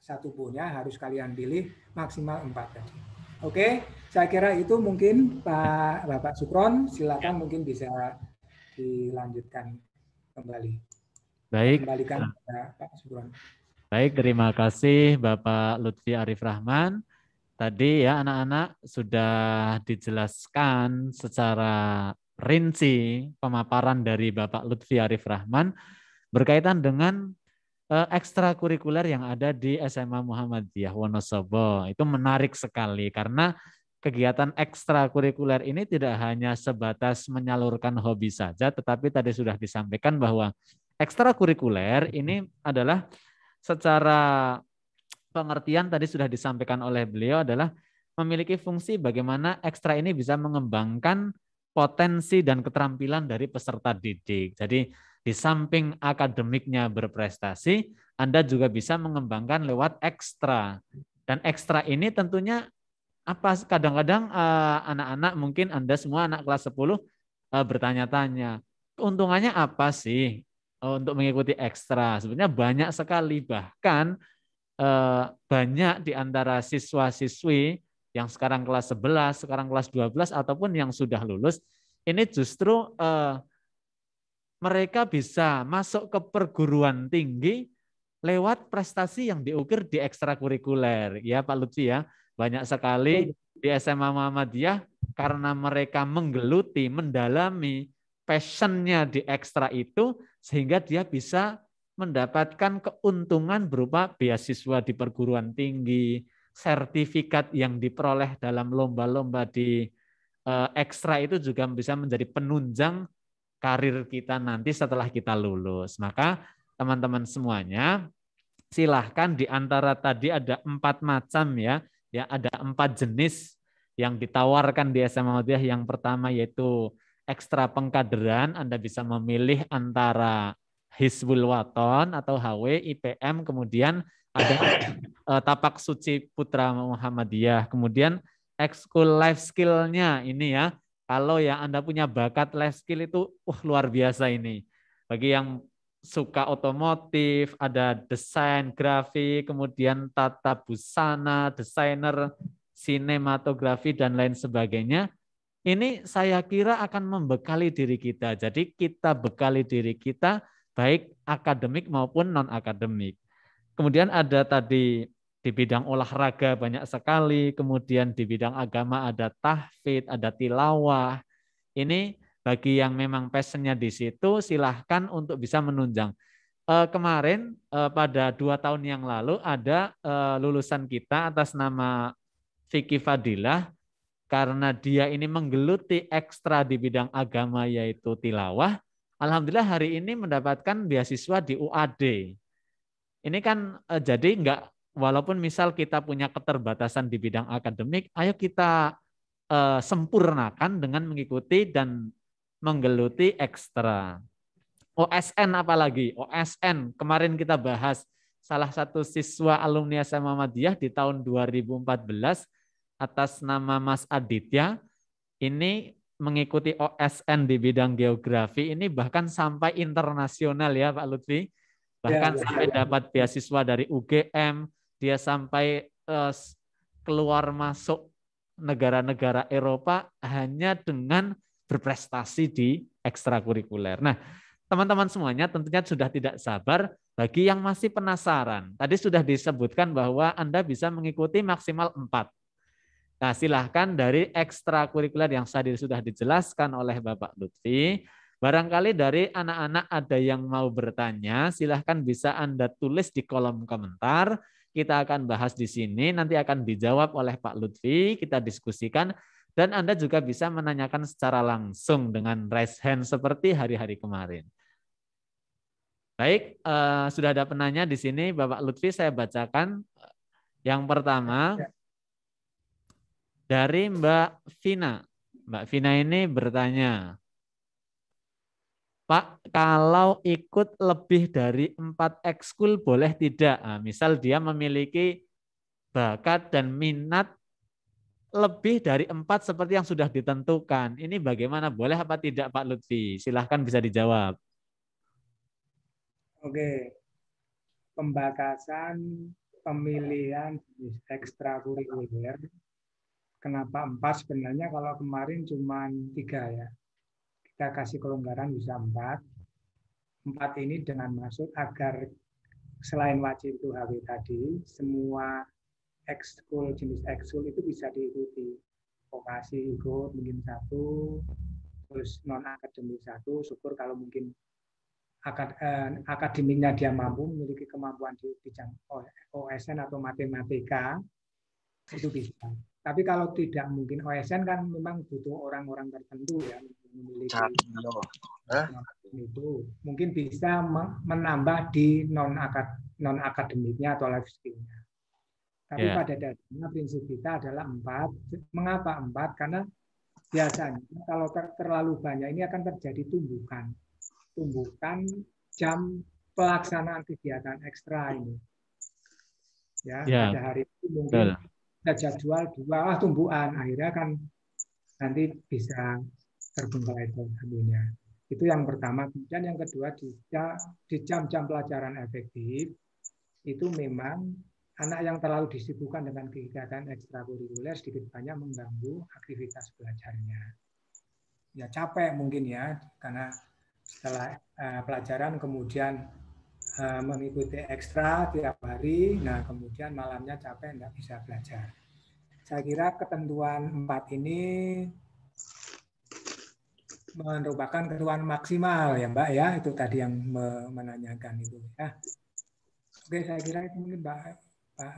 satu pun, ya harus kalian pilih maksimal 4 tadi. Oke, saya kira itu mungkin Bapak Sukron, silakan mungkin bisa dilanjutkan kembali. Baik. Kembalikan kepada Pak Sukron. Baik, terima kasih Bapak Lutfi Arif Rahman. Tadi ya anak-anak sudah dijelaskan secara rinci pemaparan dari Bapak Lutfi Arif Rahman berkaitan dengan ekstrakurikuler yang ada di SMA Muhammadiyah Wonosobo. Itu menarik sekali karena kegiatan ekstrakurikuler ini tidak hanya sebatas menyalurkan hobi saja, tetapi tadi sudah disampaikan bahwa ekstrakurikuler ini adalah secara pengertian tadi sudah disampaikan oleh beliau adalah memiliki fungsi bagaimana ekstra ini bisa mengembangkan potensi dan keterampilan dari peserta didik. Jadi di samping akademiknya berprestasi, Anda juga bisa mengembangkan lewat ekstra. Dan ekstra ini tentunya apa kadang-kadang anak-anak mungkin Anda semua anak kelas 10 bertanya-tanya, keuntungannya apa sih untuk mengikuti ekstra? Sebenarnya banyak sekali, bahkan banyak di antara siswa-siswi yang sekarang kelas 11, sekarang kelas 12, ataupun yang sudah lulus, ini justru mereka bisa masuk ke perguruan tinggi lewat prestasi yang diukir di ekstrakurikuler. Ya Pak Lutfi ya, banyak sekali di SMA Muhammadiyah karena mereka menggeluti, mendalami passionnya di ekstra itu, sehingga dia bisa mendapatkan keuntungan berupa beasiswa di perguruan tinggi, sertifikat yang diperoleh dalam lomba-lomba di ekstra itu juga bisa menjadi penunjang karir kita nanti setelah kita lulus. Maka teman-teman semuanya, silahkan di antara tadi ada 4 macam ya ada 4 jenis yang ditawarkan di SMA Muhammadiyah. Yang pertama yaitu ekstra pengkaderan, Anda bisa memilih antara Hizbul Waton atau HW, IPM, kemudian ada Tapak Suci Putra Muhammadiyah. Kemudian ekskul life skill-nya ini ya, kalau yang Anda punya bakat life skill itu luar biasa ini. Bagi yang suka otomotif, ada desain, grafik, kemudian tata busana, desainer, sinematografi, dan lain sebagainya. Ini saya kira akan membekali diri kita. Jadi kita bekali diri kita baik akademik maupun non-akademik. Kemudian ada tadi di bidang olahraga banyak sekali, kemudian di bidang agama ada tahfidz, ada tilawah. Ini bagi yang memang passionnya di situ, silahkan untuk bisa menunjang. Kemarin pada 2 tahun yang lalu ada lulusan kita atas nama Vicky Fadilah, karena dia ini menggeluti ekstra di bidang agama yaitu tilawah. Alhamdulillah hari ini mendapatkan beasiswa di UAD. Ini kan jadi walaupun misal kita punya keterbatasan di bidang akademik, ayo kita sempurnakan dengan mengikuti dan menggeluti ekstra. OSN apalagi? OSN kemarin kita bahas salah satu siswa alumni SMA Muhammadiyah di tahun 2014 atas nama Mas Aditya. Ini mengikuti OSN di bidang geografi ini bahkan sampai internasional ya Pak Lutfi. Bahkan sampai dapat beasiswa dari UGM, dia sampai keluar masuk negara-negara Eropa hanya dengan berprestasi di ekstrakurikuler. Nah, teman-teman semuanya tentunya sudah tidak sabar. Bagi yang masih penasaran, tadi sudah disebutkan bahwa Anda bisa mengikuti maksimal 4. Nah, silahkan dari ekstrakurikuler yang tadi sudah dijelaskan oleh Bapak Lutfi. Barangkali dari anak-anak ada yang mau bertanya, silahkan bisa Anda tulis di kolom komentar. Kita akan bahas di sini, nanti akan dijawab oleh Pak Lutfi, kita diskusikan. Dan Anda juga bisa menanyakan secara langsung dengan raise hand seperti hari-hari kemarin. Baik, sudah ada penanya di sini, Bapak Lutfi, saya bacakan. Yang pertama, dari Mbak Vina. Mbak Vina ini bertanya, Pak, kalau ikut lebih dari 4 ekskul boleh tidak? Nah, misal dia memiliki bakat dan minat lebih dari 4 seperti yang sudah ditentukan. Ini bagaimana? Boleh apa tidak Pak Lutfi? Silahkan bisa dijawab. Oke, pembatasan pemilihan ekstrakurikuler. Kenapa 4? Sebenarnya kalau kemarin cuma 3 ya. Kita kasih kelonggaran bisa 4. 4 ini dengan maksud agar selain wajib itu HW tadi, semua ekskul, jenis ekskul itu bisa diikuti. Vokasi ikut mungkin 1, terus non-akademik 1, syukur kalau mungkin akademiknya dia mampu, memiliki kemampuan di bidang OSN atau matematika, itu bisa. Tapi kalau tidak mungkin OSN kan memang butuh orang-orang tertentu ya memiliki itu mungkin bisa menambah di non akademiknya atau life skill-nya. Tapi pada dasarnya prinsip kita adalah 4. Mengapa 4? Karena biasanya kalau terlalu banyak ini akan terjadi tumbukan jam pelaksanaan kegiatan ekstra ini. Ya, pada hari itu mungkin ada jadwal 2 tumbuhan, akhirnya kan nanti bisa terbengkalai waktunya. Itu yang pertama. Kemudian yang kedua, di jam-jam pelajaran efektif itu memang anak yang terlalu disibukkan dengan kegiatan ekstrakurikuler sedikit banyak mengganggu aktivitas belajarnya. Ya capek mungkin ya, karena setelah pelajaran kemudian mengikuti ekstra tiap hari, nah kemudian malamnya capek, nggak bisa belajar. Saya kira ketentuan 4 ini merupakan ketentuan maksimal ya Mbak ya, itu tadi yang menanyakan itu ya. Oke, saya kira itu mungkin Pak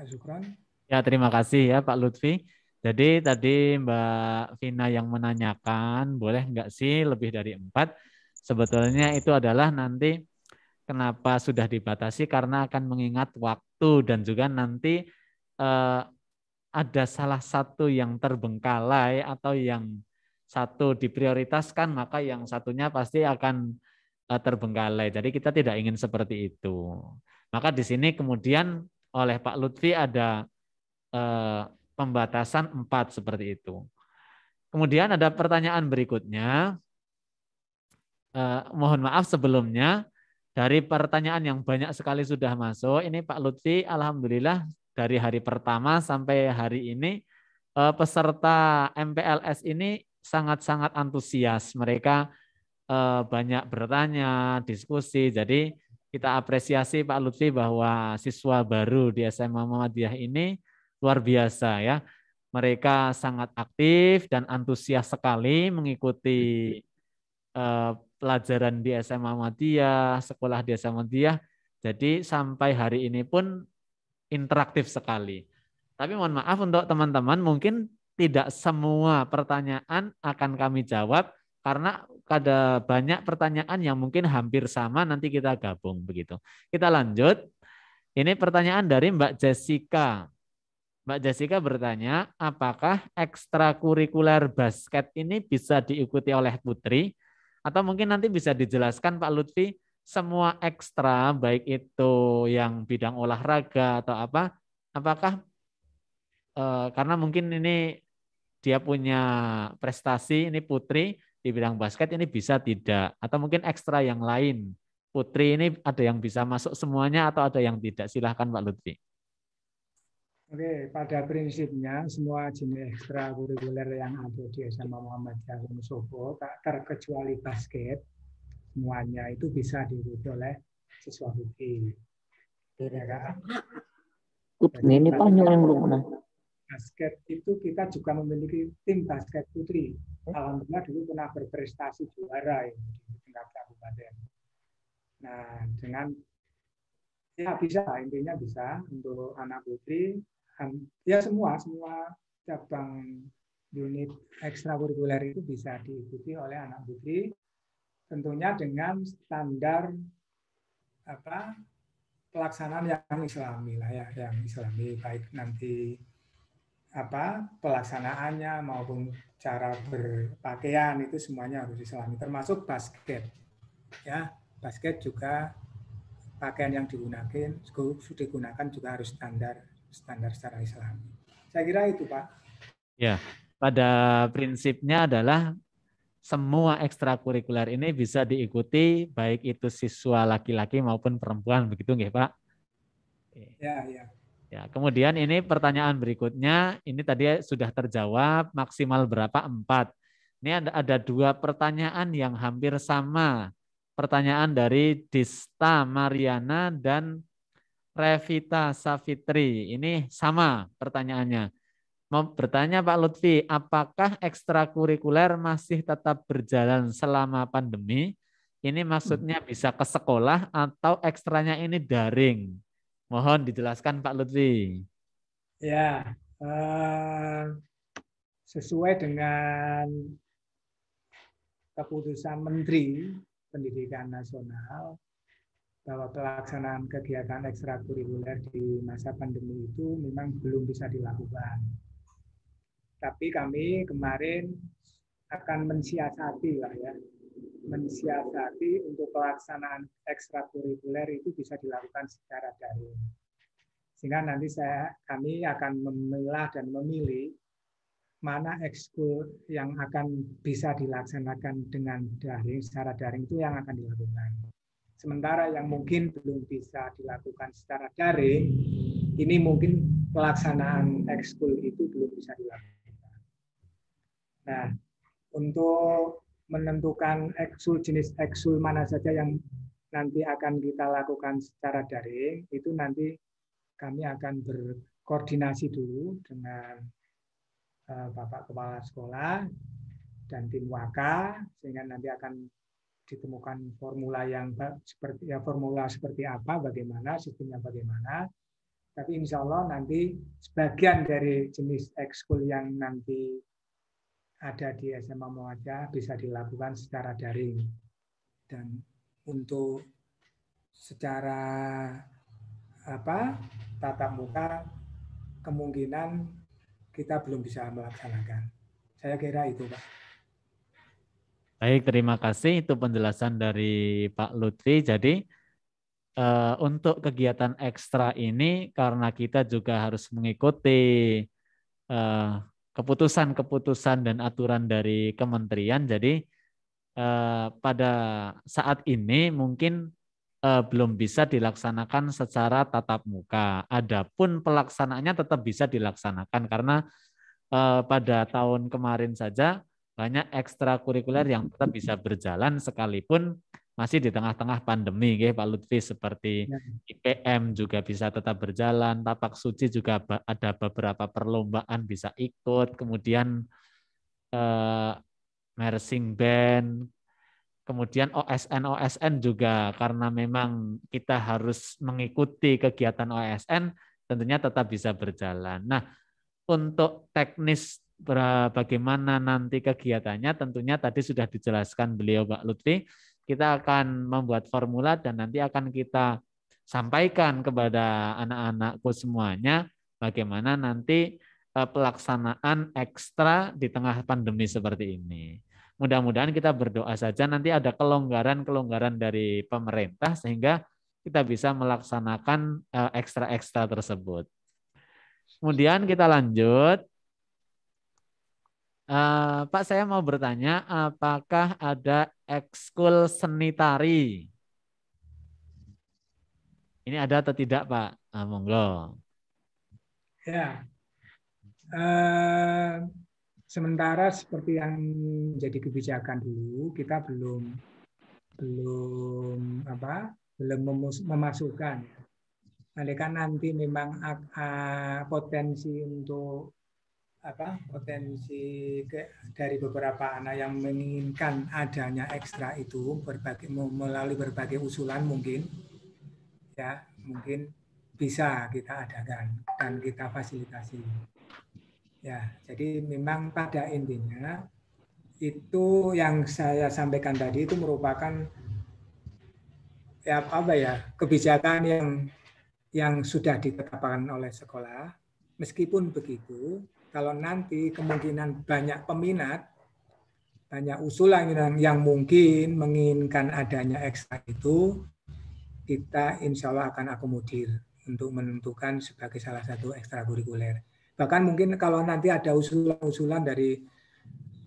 Zukron. Ya, terima kasih ya Pak Lutfi. Jadi tadi Mbak Vina yang menanyakan, boleh nggak sih lebih dari 4? Sebetulnya itu adalah nanti kenapa sudah dibatasi karena akan mengingat waktu dan juga nanti ada salah satu yang terbengkalai atau yang satu diprioritaskan maka yang satunya pasti akan terbengkalai. Jadi kita tidak ingin seperti itu. Maka di sini kemudian oleh Pak Lutfi ada pembatasan 4 seperti itu. Kemudian ada pertanyaan berikutnya. Mohon maaf sebelumnya, dari pertanyaan yang banyak sekali sudah masuk, ini Pak Lutfi, alhamdulillah dari hari pertama sampai hari ini, peserta MPLS ini sangat-sangat antusias. Mereka banyak bertanya, diskusi, jadi kita apresiasi Pak Lutfi bahwa siswa baru di SMA Muhammadiyah ini luar biasa ya. Mereka sangat aktif dan antusias sekali mengikuti pelajaran di SMA Muhammadiyah, sekolah di SMA Muhammadiyah. Jadi sampai hari ini pun interaktif sekali. Tapi mohon maaf untuk teman-teman, mungkin tidak semua pertanyaan akan kami jawab karena ada banyak pertanyaan yang mungkin hampir sama, nanti kita gabung begitu. Kita lanjut. Ini pertanyaan dari Mbak Jessica. Mbak Jessica bertanya, apakah ekstrakurikuler basket ini bisa diikuti oleh putri? Atau mungkin nanti bisa dijelaskan Pak Lutfi, semua ekstra, baik itu yang bidang olahraga atau apa, apakah karena mungkin ini dia punya prestasi, ini Putri di bidang basket ini bisa tidak, atau mungkin ekstra yang lain. Putri ini ada yang bisa masuk semuanya atau ada yang tidak? Silahkan Pak Lutfi. Oke, pada prinsipnya semua jenis ekstrakurikuler yang ada di SMA Muhammadiyah Wonosobo, tak terkecuali basket, semuanya itu bisa diikuti oleh siswa putri. Ya kan? Ini panjang yang belum pernah. Basket itu kita juga memiliki tim basket putri. Alhamdulillah dulu pernah berprestasi juara di tingkat kabupaten. Nah, dengan ya bisa, intinya bisa untuk anak putri, ya semua cabang unit ekstrakurikuler itu bisa diikuti oleh anak putri, tentunya dengan standar pelaksanaan yang Islami lah ya, yang Islami, baik nanti pelaksanaannya maupun cara berpakaian itu semuanya harus Islami, termasuk basket. Ya, basket juga pakaian yang digunakan juga harus standar secara Islami. Saya kira itu, Pak. Ya, pada prinsipnya adalah semua ekstrakurikuler ini bisa diikuti baik itu siswa laki-laki maupun perempuan, begitu nggih, Pak? Ya, ya. Ya, kemudian ini pertanyaan berikutnya, ini tadi sudah terjawab, maksimal berapa? 4. Ini ada 2 pertanyaan yang hampir sama. Pertanyaan dari Dista Mariana dan Revita Safitri. Ini sama pertanyaannya. Mau bertanya Pak Lutfi, apakah ekstrakurikuler masih tetap berjalan selama pandemi? Ini maksudnya bisa ke sekolah atau ekstranya ini daring? Mohon dijelaskan Pak Lutfi. Ya, sesuai dengan keputusan Menteri Pendidikan Nasional bahwa pelaksanaan kegiatan ekstrakurikuler di masa pandemi itu memang belum bisa dilakukan. Tapi kami kemarin akan mensiasati lah ya, mensiasati untuk pelaksanaan ekstrakurikuler itu bisa dilakukan secara daring. Sehingga nanti kami akan memilah dan memilih mana ekskul yang akan bisa dilaksanakan dengan daring, secara daring itu yang akan dilakukan. Sementara yang mungkin belum bisa dilakukan secara daring, ini mungkin pelaksanaan ekskul itu belum bisa dilakukan. Nah, untuk menentukan jenis ekskul mana saja yang nanti akan kita lakukan secara daring, itu nanti kami akan berkoordinasi dulu dengan Bapak Kepala Sekolah dan tim Waka, sehingga nanti akan ditemukan formula yang seperti apa, bagaimana, sistemnya bagaimana. Tapi insya Allah nanti sebagian dari jenis ekskul yang nanti ada di SMA Muhammadiyah bisa dilakukan secara daring. Dan untuk secara tatap muka kemungkinan kita belum bisa melaksanakan. Saya kira itu, Pak. Baik, terima kasih. Itu penjelasan dari Pak Lutfi. Jadi untuk kegiatan ekstra ini karena kita juga harus mengikuti keputusan-keputusan dan aturan dari kementerian. Jadi pada saat ini mungkin belum bisa dilaksanakan secara tatap muka. Adapun pelaksanaannya tetap bisa dilaksanakan karena pada tahun kemarin saja banyak ekstrakurikuler yang tetap bisa berjalan sekalipun masih di tengah-tengah pandemi, Pak Lutfi, seperti IPM juga bisa tetap berjalan, tapak suci juga ada beberapa perlombaan bisa ikut, kemudian marching band, kemudian OSN juga karena memang kita harus mengikuti kegiatan OSN, tentunya tetap bisa berjalan. Nah, untuk teknis bagaimana nanti kegiatannya, tentunya tadi sudah dijelaskan beliau Pak Lutfi. Kita akan membuat formula dan nanti akan kita sampaikan kepada anak-anakku semuanya bagaimana nanti pelaksanaan ekstra di tengah pandemi seperti ini. Mudah-mudahan kita berdoa saja nanti ada kelonggaran-kelonggaran dari pemerintah sehingga kita bisa melaksanakan ekstra-ekstra tersebut. Kemudian kita lanjut. Pak, saya mau bertanya, apakah ada ekskul seni tari? Ini ada atau tidak, Pak? Monggo. Ya, sementara seperti yang jadi kebijakan dulu, kita belum memasukkan. Mereka nanti memang potensi untuk dari beberapa anak yang menginginkan adanya ekstra itu melalui berbagai usulan mungkin bisa kita adakan dan kita fasilitasi. Ya, jadi memang pada intinya itu yang saya sampaikan tadi itu merupakan kebijakan yang sudah ditetapkan oleh sekolah. Meskipun begitu, kalau nanti kemungkinan banyak peminat, banyak usulan yang mungkin menginginkan adanya ekstra itu, kita insya Allah akan akomodir untuk menentukan sebagai salah satu ekstrakurikuler. Bahkan mungkin kalau nanti ada usulan dari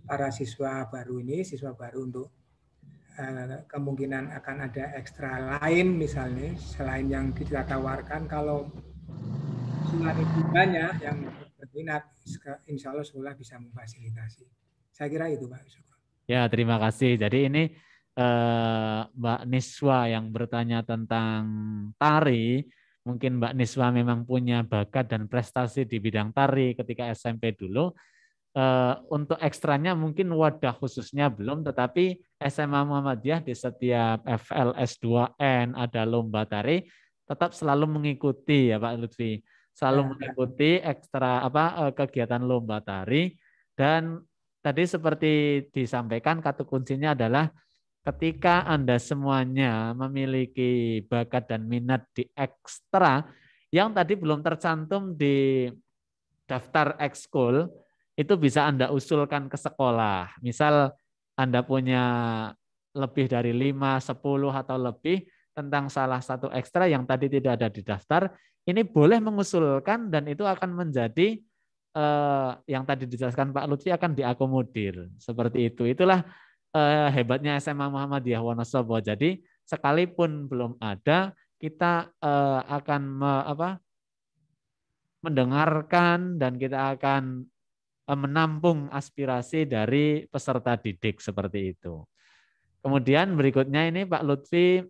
para siswa baru untuk kemungkinan akan ada ekstra lain misalnya, selain yang kita tawarkan, kalau usulan itu banyak yang berminat, insya Allah sekolah bisa memfasilitasi. Saya kira itu, Pak. Ya, terima kasih. Jadi ini Mbak Niswa yang bertanya tentang tari. Mungkin Mbak Niswa memang punya bakat dan prestasi di bidang tari ketika SMP dulu. Untuk ekstranya mungkin wadah khususnya belum, tetapi SMA Muhammadiyah di setiap FLS 2N ada lomba tari, tetap selalu mengikuti ya Pak Lutfi. Selalu mengikuti ekstra kegiatan lomba tari. Dan tadi seperti disampaikan, kata kuncinya adalah ketika Anda semuanya memiliki bakat dan minat di ekstra yang tadi belum tercantum di daftar ekskul, itu bisa Anda usulkan ke sekolah. Misal Anda punya lebih dari 5, 10 atau lebih tentang salah satu ekstra yang tadi tidak ada di daftar, ini boleh mengusulkan dan itu akan menjadi yang tadi dijelaskan Pak Lutfi akan diakomodir. Seperti itu. Itulah hebatnya SMA Muhammadiyah Wonosobo. Jadi sekalipun belum ada, kita akan mendengarkan dan kita akan menampung aspirasi dari peserta didik seperti itu. Kemudian berikutnya ini Pak Lutfi,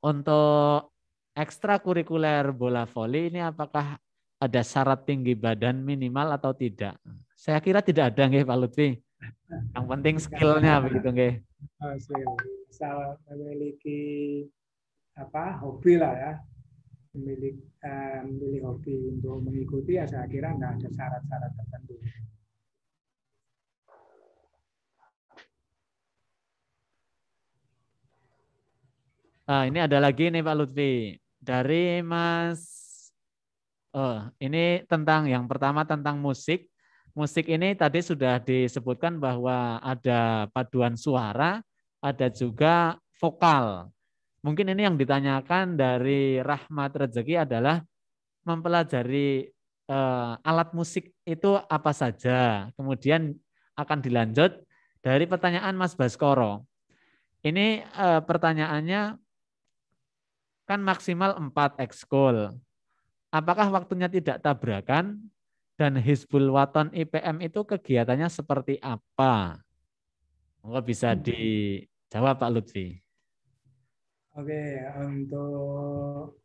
untuk ekstrakurikuler bola voli ini apakah ada syarat tinggi badan minimal atau tidak? Saya kira tidak ada nggih Pak Lutfi. Yang penting skillnya begitu nggih. Asal memiliki hobi lah ya. Memilih hobi untuk mengikuti, ya saya kira nggak ada syarat-syarat tertentu. Ini ada lagi nih Pak Lutfi dari Mas. Ini tentang yang pertama tentang musik. Musik ini tadi sudah disebutkan bahwa ada paduan suara, ada juga vokal. Mungkin ini yang ditanyakan dari Rahmat Rezeki adalah mempelajari alat musik itu apa saja. Kemudian akan dilanjut dari pertanyaan Mas Baskoro. Ini pertanyaannya kan maksimal 4 ekskul. Apakah waktunya tidak tabrakan? Dan Hizbul Waton IPM itu kegiatannya seperti apa? Mungkin bisa dijawab Pak Lutfi. Oke, untuk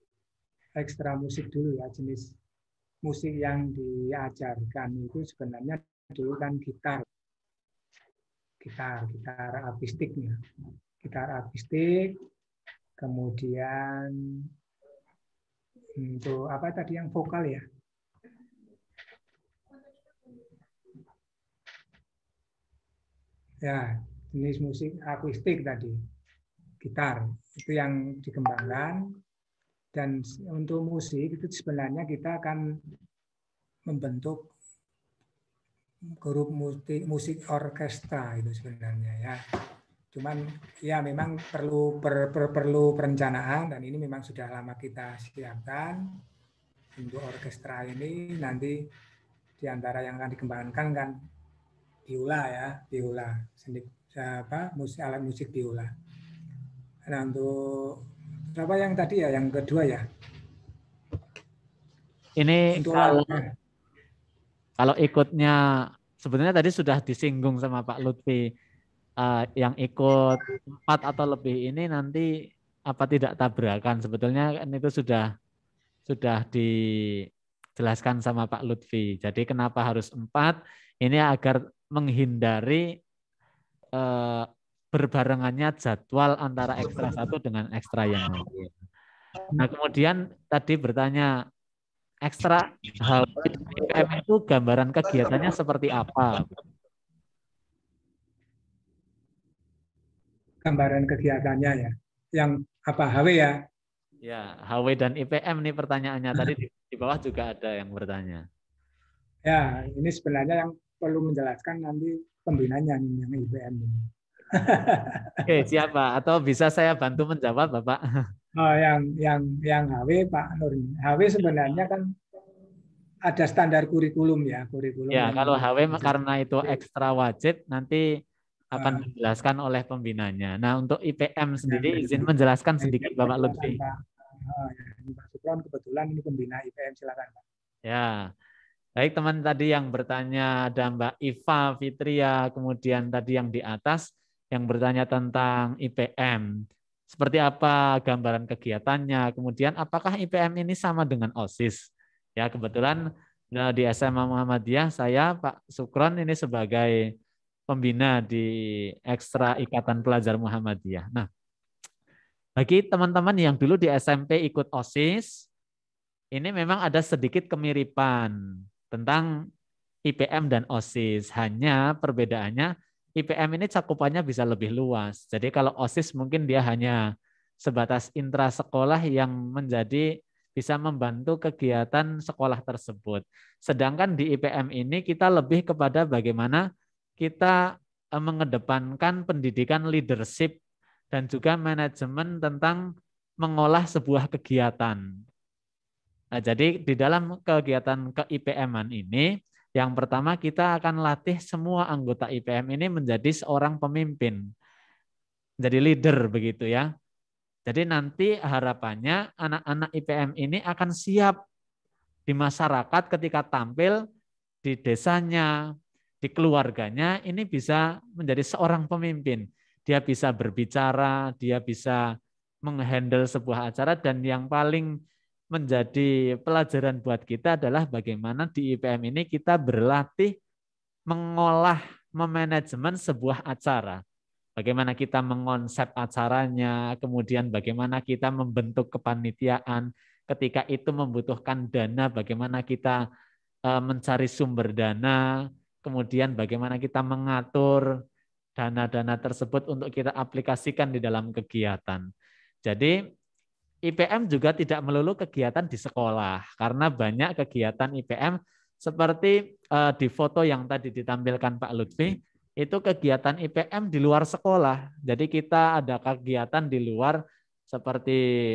ekstra musik dulu ya, jenis musik yang diajarkan itu sebenarnya dulu kan gitar akustiknya. Gitar akustik, kemudian untuk apa tadi yang vokal ya? Ya, jenis musik akustik tadi, gitar, itu yang dikembangkan. Dan untuk musik itu sebenarnya kita akan membentuk grup musik orkestra itu sebenarnya ya. Cuman ya memang perlu perencanaan, dan ini memang sudah lama kita siapkan untuk orkestra ini. Nanti di antara yang akan dikembangkan kan biola ya, biola, alat musik biola. Nah, untuk apa yang tadi ya, yang kedua ya, Ini untuk kalau olahraga. kalau ikutnya sebenarnya tadi sudah disinggung sama Pak Lutfi, yang ikut 4 atau lebih ini nanti apa tidak tabrakan, sebetulnya kan itu sudah dijelaskan sama Pak Lutfi. Jadi kenapa harus 4? Ini agar menghindari eh, berbarengannya jadwal antara ekstra satu dengan ekstra yang lain. Nah, kemudian tadi bertanya ekstra hal IPM itu gambaran kegiatannya seperti apa? Gambaran kegiatannya ya, yang apa HW ya? Ya, HW dan IPM nih pertanyaannya. Tadi di bawah juga ada yang bertanya. Ya, ini sebenarnya yang perlu menjelaskan nanti pembinanya nih, yang IPM ini. Oke, siapa? Atau bisa saya bantu menjawab, Bapak? Oh, yang HW Pak Nur. HW sebenarnya kan ada standar kurikulum ya, kurikulum Ya, yang kalau HW karena itu jadi, ekstra wajib, nanti akan eh, dijelaskan oleh pembinanya. Nah, untuk IPM yang sendiri, izin menjelaskan sedikit, IPM Bapak silakan Lutfi. Pak. Ya, ini Pak Supron kebetulan ini pembina IPM, silakan Pak. Ya, baik teman tadi yang bertanya, ada Mbak Iva Fitria, kemudian tadi yang di atas, yang bertanya tentang IPM. Seperti apa gambaran kegiatannya, kemudian apakah IPM ini sama dengan OSIS? Ya, kebetulan di SMA Muhammadiyah, saya Pak Sukron ini sebagai pembina di Ekstra Ikatan Pelajar Muhammadiyah. Nah, bagi teman-teman yang dulu di SMP ikut OSIS, ini memang ada sedikit kemiripan tentang IPM dan OSIS. Hanya perbedaannya IPM ini cakupannya bisa lebih luas. Jadi kalau OSIS mungkin dia hanya sebatas intrasekolah yang menjadi bisa membantu kegiatan sekolah tersebut. Sedangkan di IPM ini kita lebih kepada bagaimana kita mengedepankan pendidikan leadership dan juga manajemen tentang mengolah sebuah kegiatan. Nah, jadi di dalam kegiatan ke-IPM-an ini, yang pertama kita akan latih semua anggota IPM ini menjadi seorang pemimpin, menjadi leader begitu ya. Jadi nanti harapannya anak-anak IPM ini akan siap di masyarakat ketika tampil di desanya, di keluarganya, ini bisa menjadi seorang pemimpin. Dia bisa berbicara, dia bisa menghandle sebuah acara, dan yang paling menjadi pelajaran buat kita adalah bagaimana di IPM ini kita berlatih mengolah, memanajemen sebuah acara. Bagaimana kita mengonsep acaranya, kemudian bagaimana kita membentuk kepanitiaan, ketika itu membutuhkan dana, bagaimana kita mencari sumber dana, kemudian bagaimana kita mengatur dana-dana tersebut untuk kita aplikasikan di dalam kegiatan. Jadi IPM juga tidak melulu kegiatan di sekolah, karena banyak kegiatan IPM seperti di foto yang tadi ditampilkan Pak Lutfi, itu kegiatan IPM di luar sekolah. Jadi kita ada kegiatan di luar seperti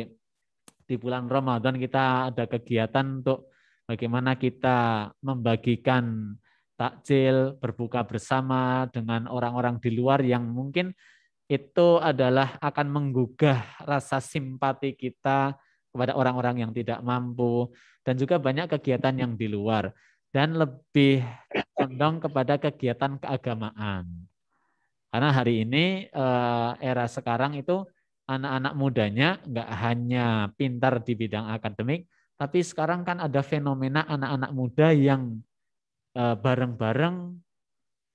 di bulan Ramadan kita ada kegiatan untuk bagaimana kita membagikan takjil, berbuka bersama dengan orang-orang di luar yang mungkin itu adalah akan menggugah rasa simpati kita kepada orang-orang yang tidak mampu, dan juga banyak kegiatan yang di luar, dan lebih condong kepada kegiatan keagamaan. Karena hari ini era sekarang itu anak-anak mudanya nggak hanya pintar di bidang akademik, tapi sekarang kan ada fenomena anak-anak muda yang bareng-bareng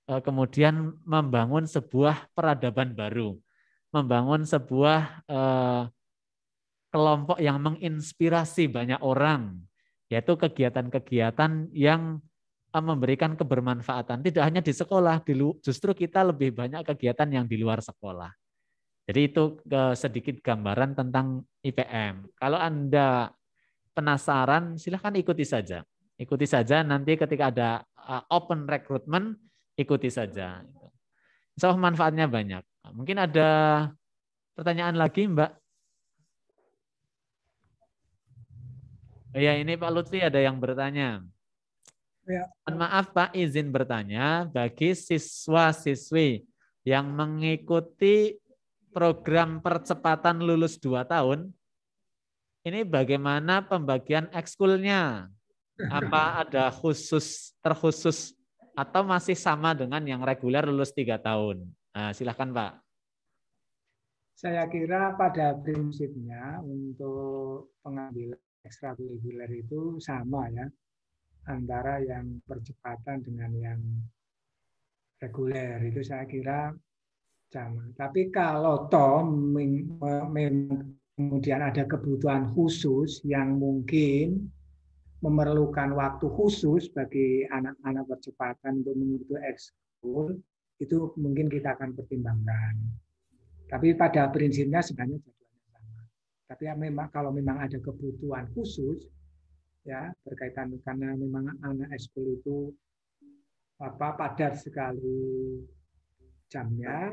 kemudian membangun sebuah peradaban baru, membangun sebuah kelompok yang menginspirasi banyak orang, yaitu kegiatan-kegiatan yang memberikan kebermanfaatan. Tidak hanya di sekolah, justru kita lebih banyak kegiatan yang di luar sekolah. Jadi itu sedikit gambaran tentang IPM. Kalau Anda penasaran, silahkan ikuti saja. Ikuti saja, nanti ketika ada open recruitment, ikuti saja. Insya Allah manfaatnya banyak. Mungkin ada pertanyaan lagi, Mbak? Oh ya, ini Pak Lutfi ada yang bertanya. Ya. Mohon maaf Pak, izin bertanya, bagi siswa-siswi yang mengikuti program percepatan lulus 2 tahun, ini bagaimana pembagian ekskulnya? Apa ada terkhusus atau masih sama dengan yang reguler lulus 3 tahun? Nah, silakan Pak. Saya kira pada prinsipnya untuk pengambilan ekstrakurikuler itu sama ya, antara yang percepatan dengan yang reguler itu saya kira sama. Tapi kalau toh memang kemudian ada kebutuhan khusus yang mungkin memerlukan waktu khusus bagi anak-anak percepatan untuk mengikuti ekskul, itu mungkin kita akan pertimbangkan. Tapi pada prinsipnya sebenarnya jadwalnya sama. Tapi ya memang kalau memang ada kebutuhan khusus ya berkaitan karena memang anak ekskul itu padat sekali jamnya,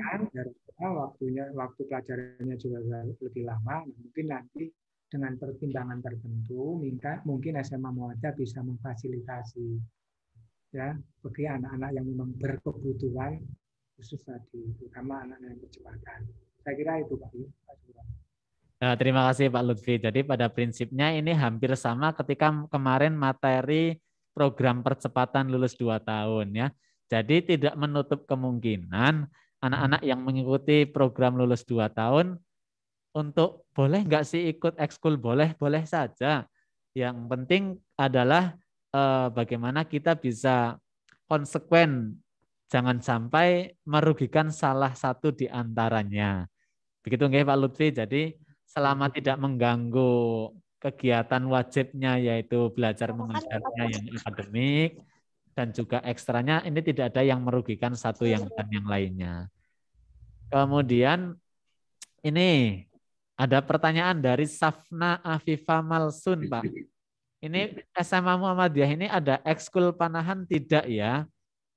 waktu pelajarannya juga lebih lama. Mungkin nanti dengan pertimbangan tertentu, mungkin SMA Muhammadiyah bisa memfasilitasi ya bagi anak-anak yang memang berkebutuhan khusus tadi, terutama anak-anak yang percepatan. Saya kira itu Pak. Nah, terima kasih Pak Lutfi. Jadi pada prinsipnya ini hampir sama ketika kemarin materi program percepatan lulus 2 tahun ya. Jadi tidak menutup kemungkinan anak-anak yang mengikuti program lulus 2 tahun untuk boleh nggak sih ikut ekskul, boleh saja. Yang penting adalah bagaimana kita bisa konsekuen, jangan sampai merugikan salah satu di antaranya. Begitu nggih Pak Lutfi. Jadi selama tidak mengganggu kegiatan wajibnya yaitu belajar mengajarnya yang akademik dan juga ekstranya, ini tidak ada yang merugikan satu yang dan yang lainnya. Kemudian ini ada pertanyaan dari Safna Afifa Malsun, Pak. Ini SMA Muhammadiyah ini ada ekskul panahan tidak ya?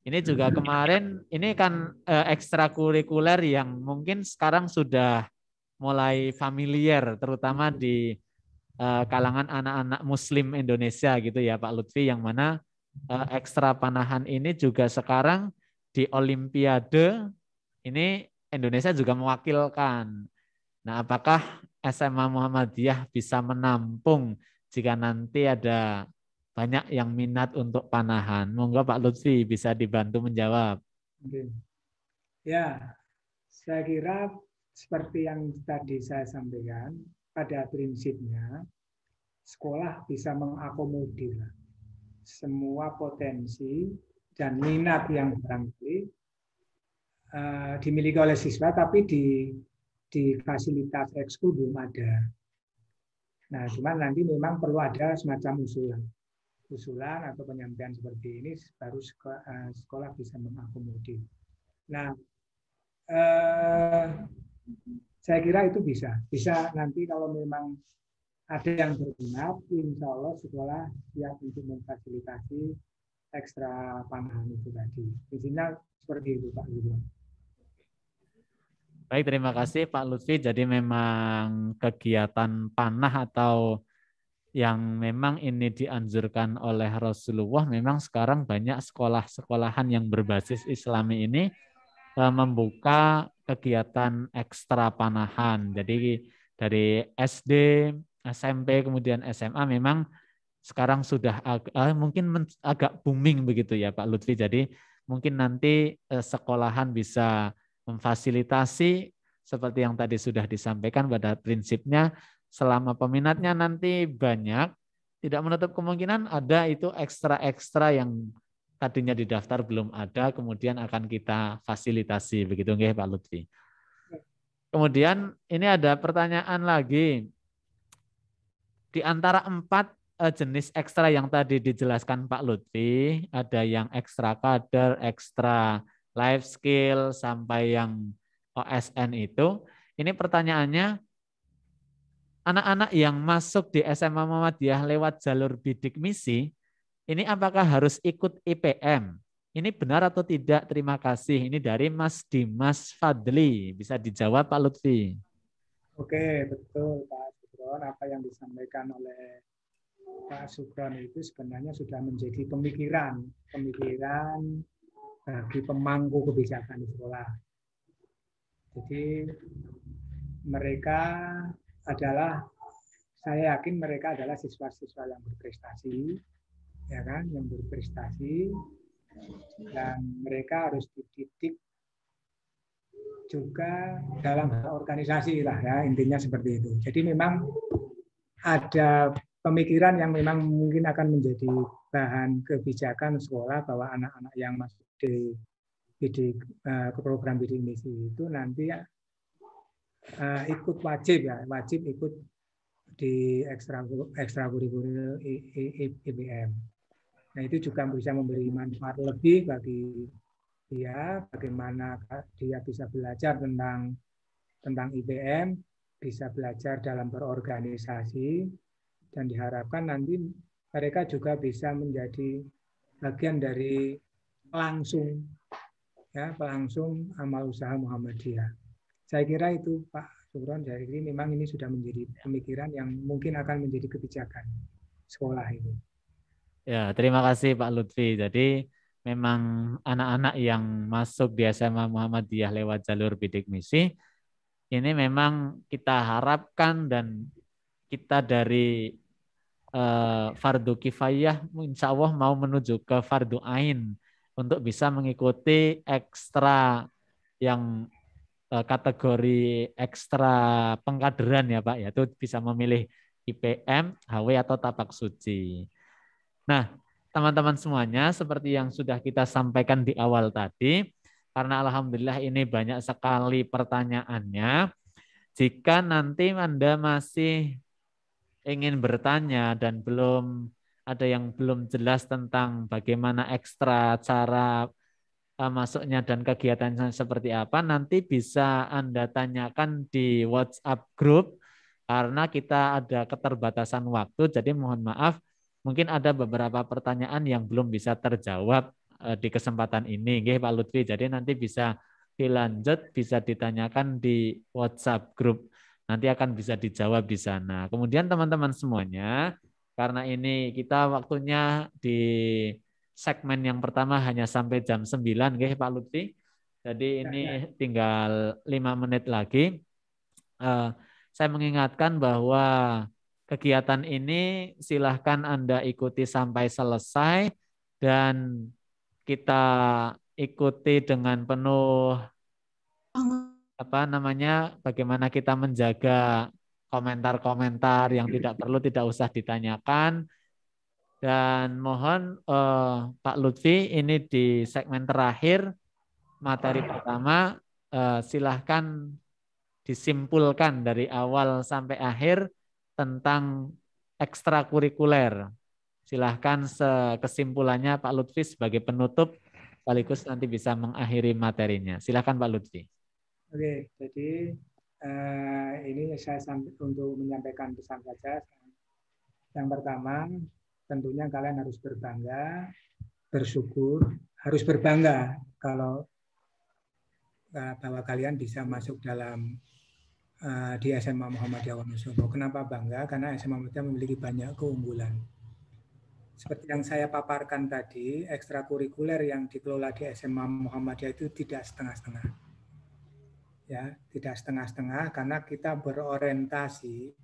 Ini juga kemarin, ini kan ekstrakurikuler yang mungkin sekarang sudah mulai familiar, terutama di kalangan anak-anak Muslim Indonesia gitu ya Pak Lutfi, yang mana ekstra panahan ini juga sekarang di Olimpiade, ini Indonesia juga mewakilkan. Nah, apakah SMA Muhammadiyah bisa menampung jika nanti ada banyak yang minat untuk panahan? Monggo Pak Lutfi bisa dibantu menjawab. Ya, saya kira seperti yang tadi saya sampaikan, pada prinsipnya sekolah bisa mengakomodir semua potensi dan minat yang barangkali dimiliki oleh siswa, tapi di fasilitas ekskul belum ada. Nah, cuma nanti memang perlu ada semacam usulan atau penyampaian seperti ini baru sekolah bisa mengakomodir. Nah, saya kira itu bisa nanti kalau memang ada yang berminat, insya Allah sekolah siap untuk memfasilitasi ekstra panahan itu tadi. Intinya seperti itu Pak Ridwan. Baik, terima kasih Pak Lutfi. Jadi memang kegiatan panah atau yang memang ini dianjurkan oleh Rasulullah, memang sekarang banyak sekolah-sekolahan yang berbasis Islami ini membuka kegiatan ekstra panahan. Jadi dari SD, SMP, kemudian SMA memang sekarang sudah mungkin agak booming begitu ya Pak Lutfi. Jadi mungkin nanti sekolahan bisa memfasilitasi seperti yang tadi sudah disampaikan, pada prinsipnya selama peminatnya nanti banyak, tidak menutup kemungkinan ada itu ekstra-ekstra yang tadinya di daftar belum ada, kemudian akan kita fasilitasi. Begitu nggih Pak Lutfi. Kemudian ini ada pertanyaan lagi. Di antara 4 jenis ekstra yang tadi dijelaskan Pak Lutfi, ada yang ekstra kader, ekstra life skill, sampai yang OSN itu. Ini pertanyaannya, anak-anak yang masuk di SMA Muhammadiyah lewat jalur bidik misi, ini apakah harus ikut IPM? Ini benar atau tidak? Terima kasih. Ini dari Mas Dimas Fadli. Bisa dijawab Pak Lutfi. Oke, betul Pak Sugron, apa yang disampaikan oleh Pak Sugron itu sebenarnya sudah menjadi pemikiran bagi pemangku kebijakan di sekolah. Jadi mereka adalah, saya yakin mereka adalah siswa-siswa yang berprestasi, ya kan, yang berprestasi, dan mereka harus dididik juga dalam organisasi lah ya, intinya seperti itu. Jadi memang ada pemikiran yang memang mungkin akan menjadi bahan kebijakan sekolah bahwa anak-anak yang masuk ke program bidik misi itu nanti ikut wajib ikut di ekstrakurikuler IPM. Nah itu juga bisa memberi manfaat lebih bagi dia, bagaimana dia bisa belajar tentang IPM, bisa belajar dalam berorganisasi, dan diharapkan nanti mereka juga bisa menjadi bagian dari pelangsung amal usaha Muhammadiyah. Saya kira itu Pak Sugron, jadi memang ini sudah menjadi pemikiran yang mungkin akan menjadi kebijakan sekolah ini. Ya, terima kasih Pak Lutfi. Jadi memang anak-anak yang masuk di SMA Muhammadiyah lewat jalur bidik misi, ini memang kita harapkan dan kita dari fardu kifayah insya Allah mau menuju ke fardu ain untuk bisa mengikuti ekstra yang kategori ekstra pengkaderan ya Pak, yaitu bisa memilih IPM, HW atau tapak suci. Nah, teman-teman semuanya, seperti yang sudah kita sampaikan di awal tadi, karena alhamdulillah ini banyak sekali pertanyaannya, jika nanti Anda masih ingin bertanya dan ada yang belum jelas tentang bagaimana ekstra cara masuknya dan kegiatannya seperti apa, nanti bisa Anda tanyakan di WhatsApp group, karena kita ada keterbatasan waktu, jadi mohon maaf, mungkin ada beberapa pertanyaan yang belum bisa terjawab di kesempatan ini, Pak Lutfi. Jadi nanti bisa dilanjut, bisa ditanyakan di WhatsApp group. Nanti akan bisa dijawab di sana. Kemudian teman-teman semuanya, karena ini kita waktunya di segmen yang pertama hanya sampai jam 9, Pak Lutfi. Jadi ini tinggal 5 menit lagi. Saya mengingatkan bahwa kegiatan ini silahkan Anda ikuti sampai selesai dan kita ikuti dengan penuh bagaimana kita menjaga komentar-komentar yang tidak perlu tidak usah ditanyakan. Dan mohon Pak Lutfi, ini di segmen terakhir materi pertama, silahkan disimpulkan dari awal sampai akhir tentang ekstrakurikuler. Silahkan kesimpulannya Pak Lutfi sebagai penutup, sekaligus nanti bisa mengakhiri materinya. Silahkan Pak Lutfi. Oke, jadi ini saya untuk menyampaikan pesan saja. Yang pertama, tentunya kalian harus berbangga, bersyukur, harus berbangga kalau bahwa kalian bisa masuk dalam di SMA Muhammadiyah Wonosobo. Kenapa bangga? Karena SMA Muhammadiyah memiliki banyak keunggulan. Seperti yang saya paparkan tadi, ekstrakurikuler yang dikelola di SMA Muhammadiyah itu tidak setengah-setengah. Ya, tidak setengah-setengah karena kita berorientasi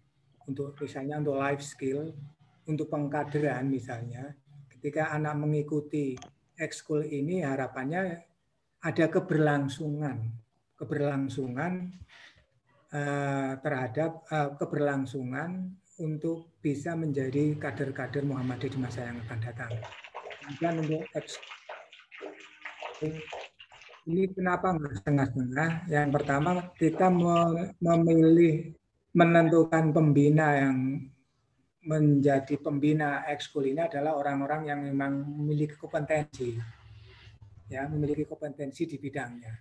untuk misalnya untuk life skill, untuk pengkaderan misalnya. Ketika anak mengikuti ekskul ini harapannya ada keberlangsungan terhadap keberlangsungan untuk bisa menjadi kader-kader Muhammadiyah di masa yang akan datang. Kemudian untuk ini kenapa nggak setengah-setengah? Yang pertama kita memilih menentukan pembina yang menjadi pembina ekskul ini adalah orang-orang yang memang memiliki kompetensi, ya memiliki kompetensi di bidangnya,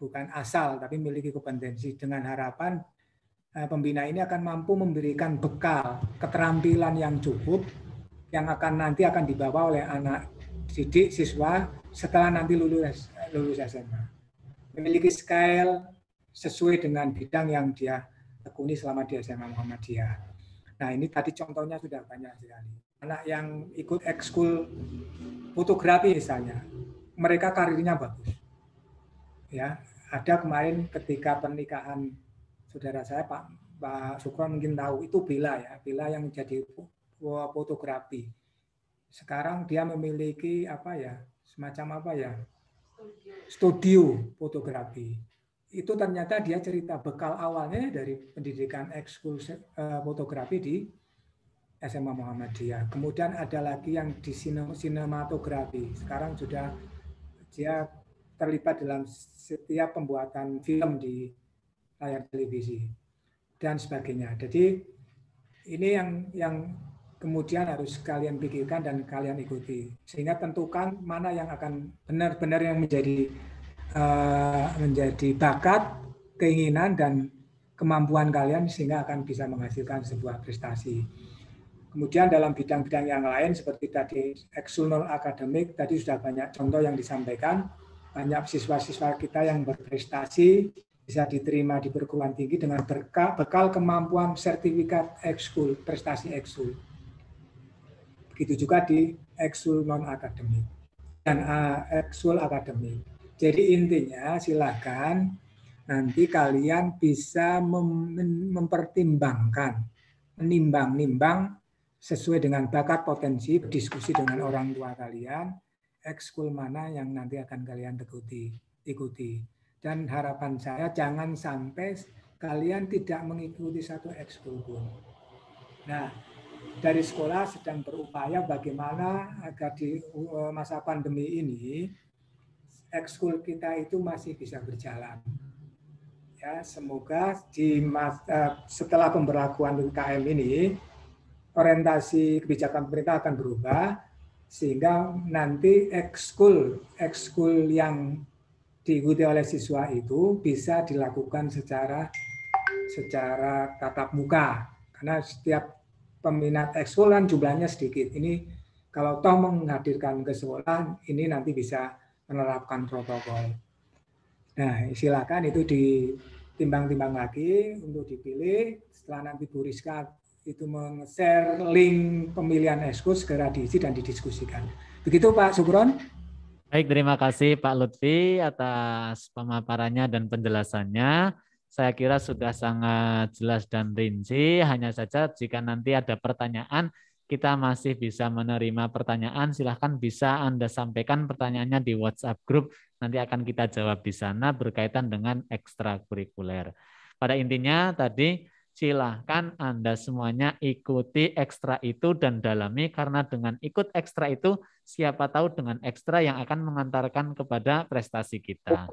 bukan asal tapi memiliki kompetensi dengan harapan pembina ini akan mampu memberikan bekal keterampilan yang cukup yang nanti akan dibawa oleh anak didik siswa setelah nanti lulus SMA, memiliki skill sesuai dengan bidang yang dia tekuni selama di SMA Muhammadiyah. Nah, ini tadi contohnya sudah banyak sekali. Anak yang ikut ekskul fotografi misalnya, mereka karirnya bagus. Ya, ada kemarin ketika pernikahan saudara saya Pak Sukron mungkin tahu, itu Bella ya, Bella yang jadi fotografi. Sekarang dia memiliki semacam studio fotografi. Itu ternyata dia cerita bekal awalnya dari pendidikan ekskul fotografi di SMA Muhammadiyah. Kemudian ada lagi yang di sinematografi. Sekarang sudah dia terlibat dalam setiap pembuatan film di layar televisi dan sebagainya. Jadi ini yang kemudian harus kalian pikirkan dan kalian ikuti, sehingga tentukan mana yang akan benar-benar yang menjadi bakat, keinginan dan kemampuan kalian, sehingga akan bisa menghasilkan sebuah prestasi. Kemudian dalam bidang-bidang yang lain seperti tadi ekskul non akademik, tadi sudah banyak contoh yang disampaikan. Banyak siswa-siswa kita yang berprestasi bisa diterima di perguruan tinggi dengan bekal kemampuan sertifikat ekskul, prestasi ekskul. Begitu juga di ekskul non akademik dan ekskul akademik. Jadi intinya silakan nanti kalian bisa mempertimbangkan, menimbang-nimbang sesuai dengan bakat potensi, berdiskusi dengan orang tua kalian, ekskul mana yang nanti akan kalian ikuti. Dan harapan saya jangan sampai kalian tidak mengikuti satu ekskul pun. Nah, dari sekolah sedang berupaya bagaimana agar di masa pandemi ini ekskul kita itu masih bisa berjalan. Ya, semoga setelah pemberlakuan PPKM ini orientasi kebijakan pemerintah akan berubah, sehingga nanti ekskul yang diikuti oleh siswa itu bisa dilakukan secara tatap muka, karena setiap peminat ekskul kan jumlahnya sedikit. Ini kalau toh menghadirkan ke sekolah, ini nanti bisa menerapkan protokol. Nah, silakan itu ditimbang-timbang lagi untuk dipilih. Setelah nanti Bu Rizka itu meng-share link pemilihan ekskul, segera diisi dan didiskusikan. Begitu Pak Sukron. Baik, terima kasih Pak Lutfi atas pemaparannya dan penjelasannya. Saya kira sudah sangat jelas dan rinci. Hanya saja jika nanti ada pertanyaan, kita masih bisa menerima pertanyaan. Silahkan bisa Anda sampaikan pertanyaannya di WhatsApp group. Nanti akan kita jawab di sana berkaitan dengan ekstrakurikuler. Pada intinya tadi, silahkan Anda semuanya ikuti ekstra itu dan dalami, karena dengan ikut ekstra itu siapa tahu dengan ekstra yang akan mengantarkan kepada prestasi kita.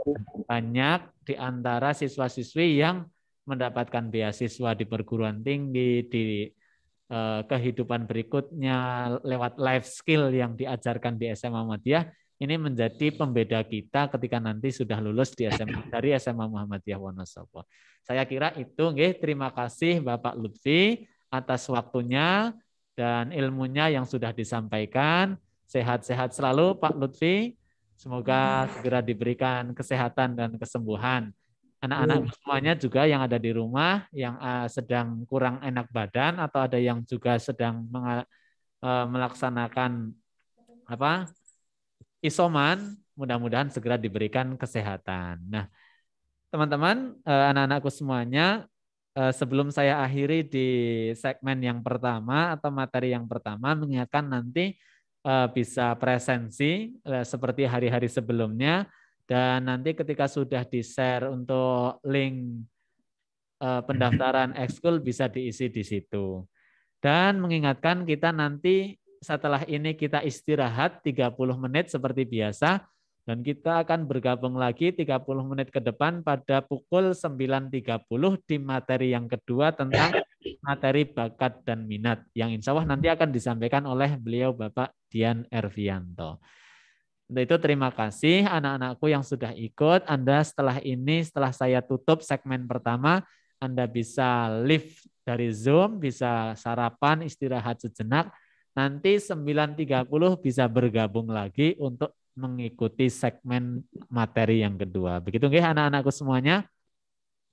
Banyak di antara siswa-siswi yang mendapatkan beasiswa di perguruan tinggi, di kehidupan berikutnya lewat life skill yang diajarkan di SMA Muhammadiyah. Ini menjadi pembeda kita ketika nanti sudah lulus dari SMA Muhammadiyah Wonosobo. Saya kira itu. Terima kasih Bapak Lutfi atas waktunya dan ilmunya yang sudah disampaikan. Sehat-sehat selalu Pak Lutfi. Semoga segera diberikan kesehatan dan kesembuhan. Anak-anak semuanya juga yang ada di rumah, yang sedang kurang enak badan atau ada yang juga sedang melaksanakan isoman, mudah-mudahan segera diberikan kesehatan. Nah, teman-teman, anak-anakku semuanya, sebelum saya akhiri di segmen yang pertama atau materi yang pertama, mengingatkan nanti bisa presensi seperti hari-hari sebelumnya, dan nanti ketika sudah di-share untuk link pendaftaran ekskul bisa diisi di situ. Dan mengingatkan kita nanti setelah ini kita istirahat 30 menit seperti biasa, dan kita akan bergabung lagi 30 menit ke depan pada pukul 9.30 di materi yang kedua tentang materi bakat dan minat, yang insya Allah nanti akan disampaikan oleh beliau Bapak Dian Ervianto. Untuk itu terima kasih anak-anakku yang sudah ikut. Anda setelah ini, setelah saya tutup segmen pertama, Anda bisa live dari Zoom, bisa sarapan, istirahat sejenak. Nanti 9.30 bisa bergabung lagi untuk mengikuti segmen materi yang kedua. Begitu nggih anak-anakku semuanya?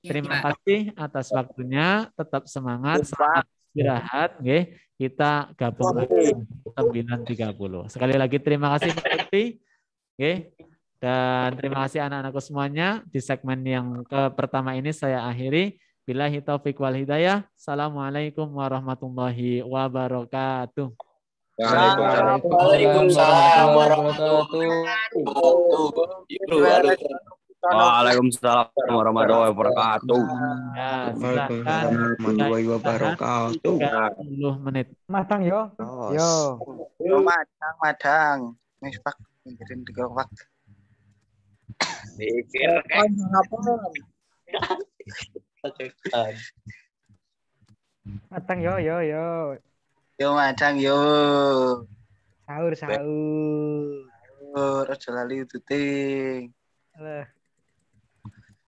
Terima kasih atas waktunya. Tetap semangat. istirahat, nggih. Kita gabung lagi 9.30. Sekali lagi terima kasih Mbak Lutfi, nggih. Dan terima kasih anak-anakku semuanya. Di segmen yang pertama ini saya akhiri. Billahi taufiq wal hidayah. Assalamualaikum warahmatullahi wabarakatuh. Waalaikumsalam warahmatullahi wabarakatuh. Waalaikumsalam warahmatullahi wabarakatuh. Ya, silakan. Warahmatullahi wabarakatuh. 30 menit. Matang yo. Yo. Madang. Wis Pak, mikirin 3 waktu. Pikir Matang yo yo yo. Yo madang yo. Sahur sahur. Aja lali tuting. Alah.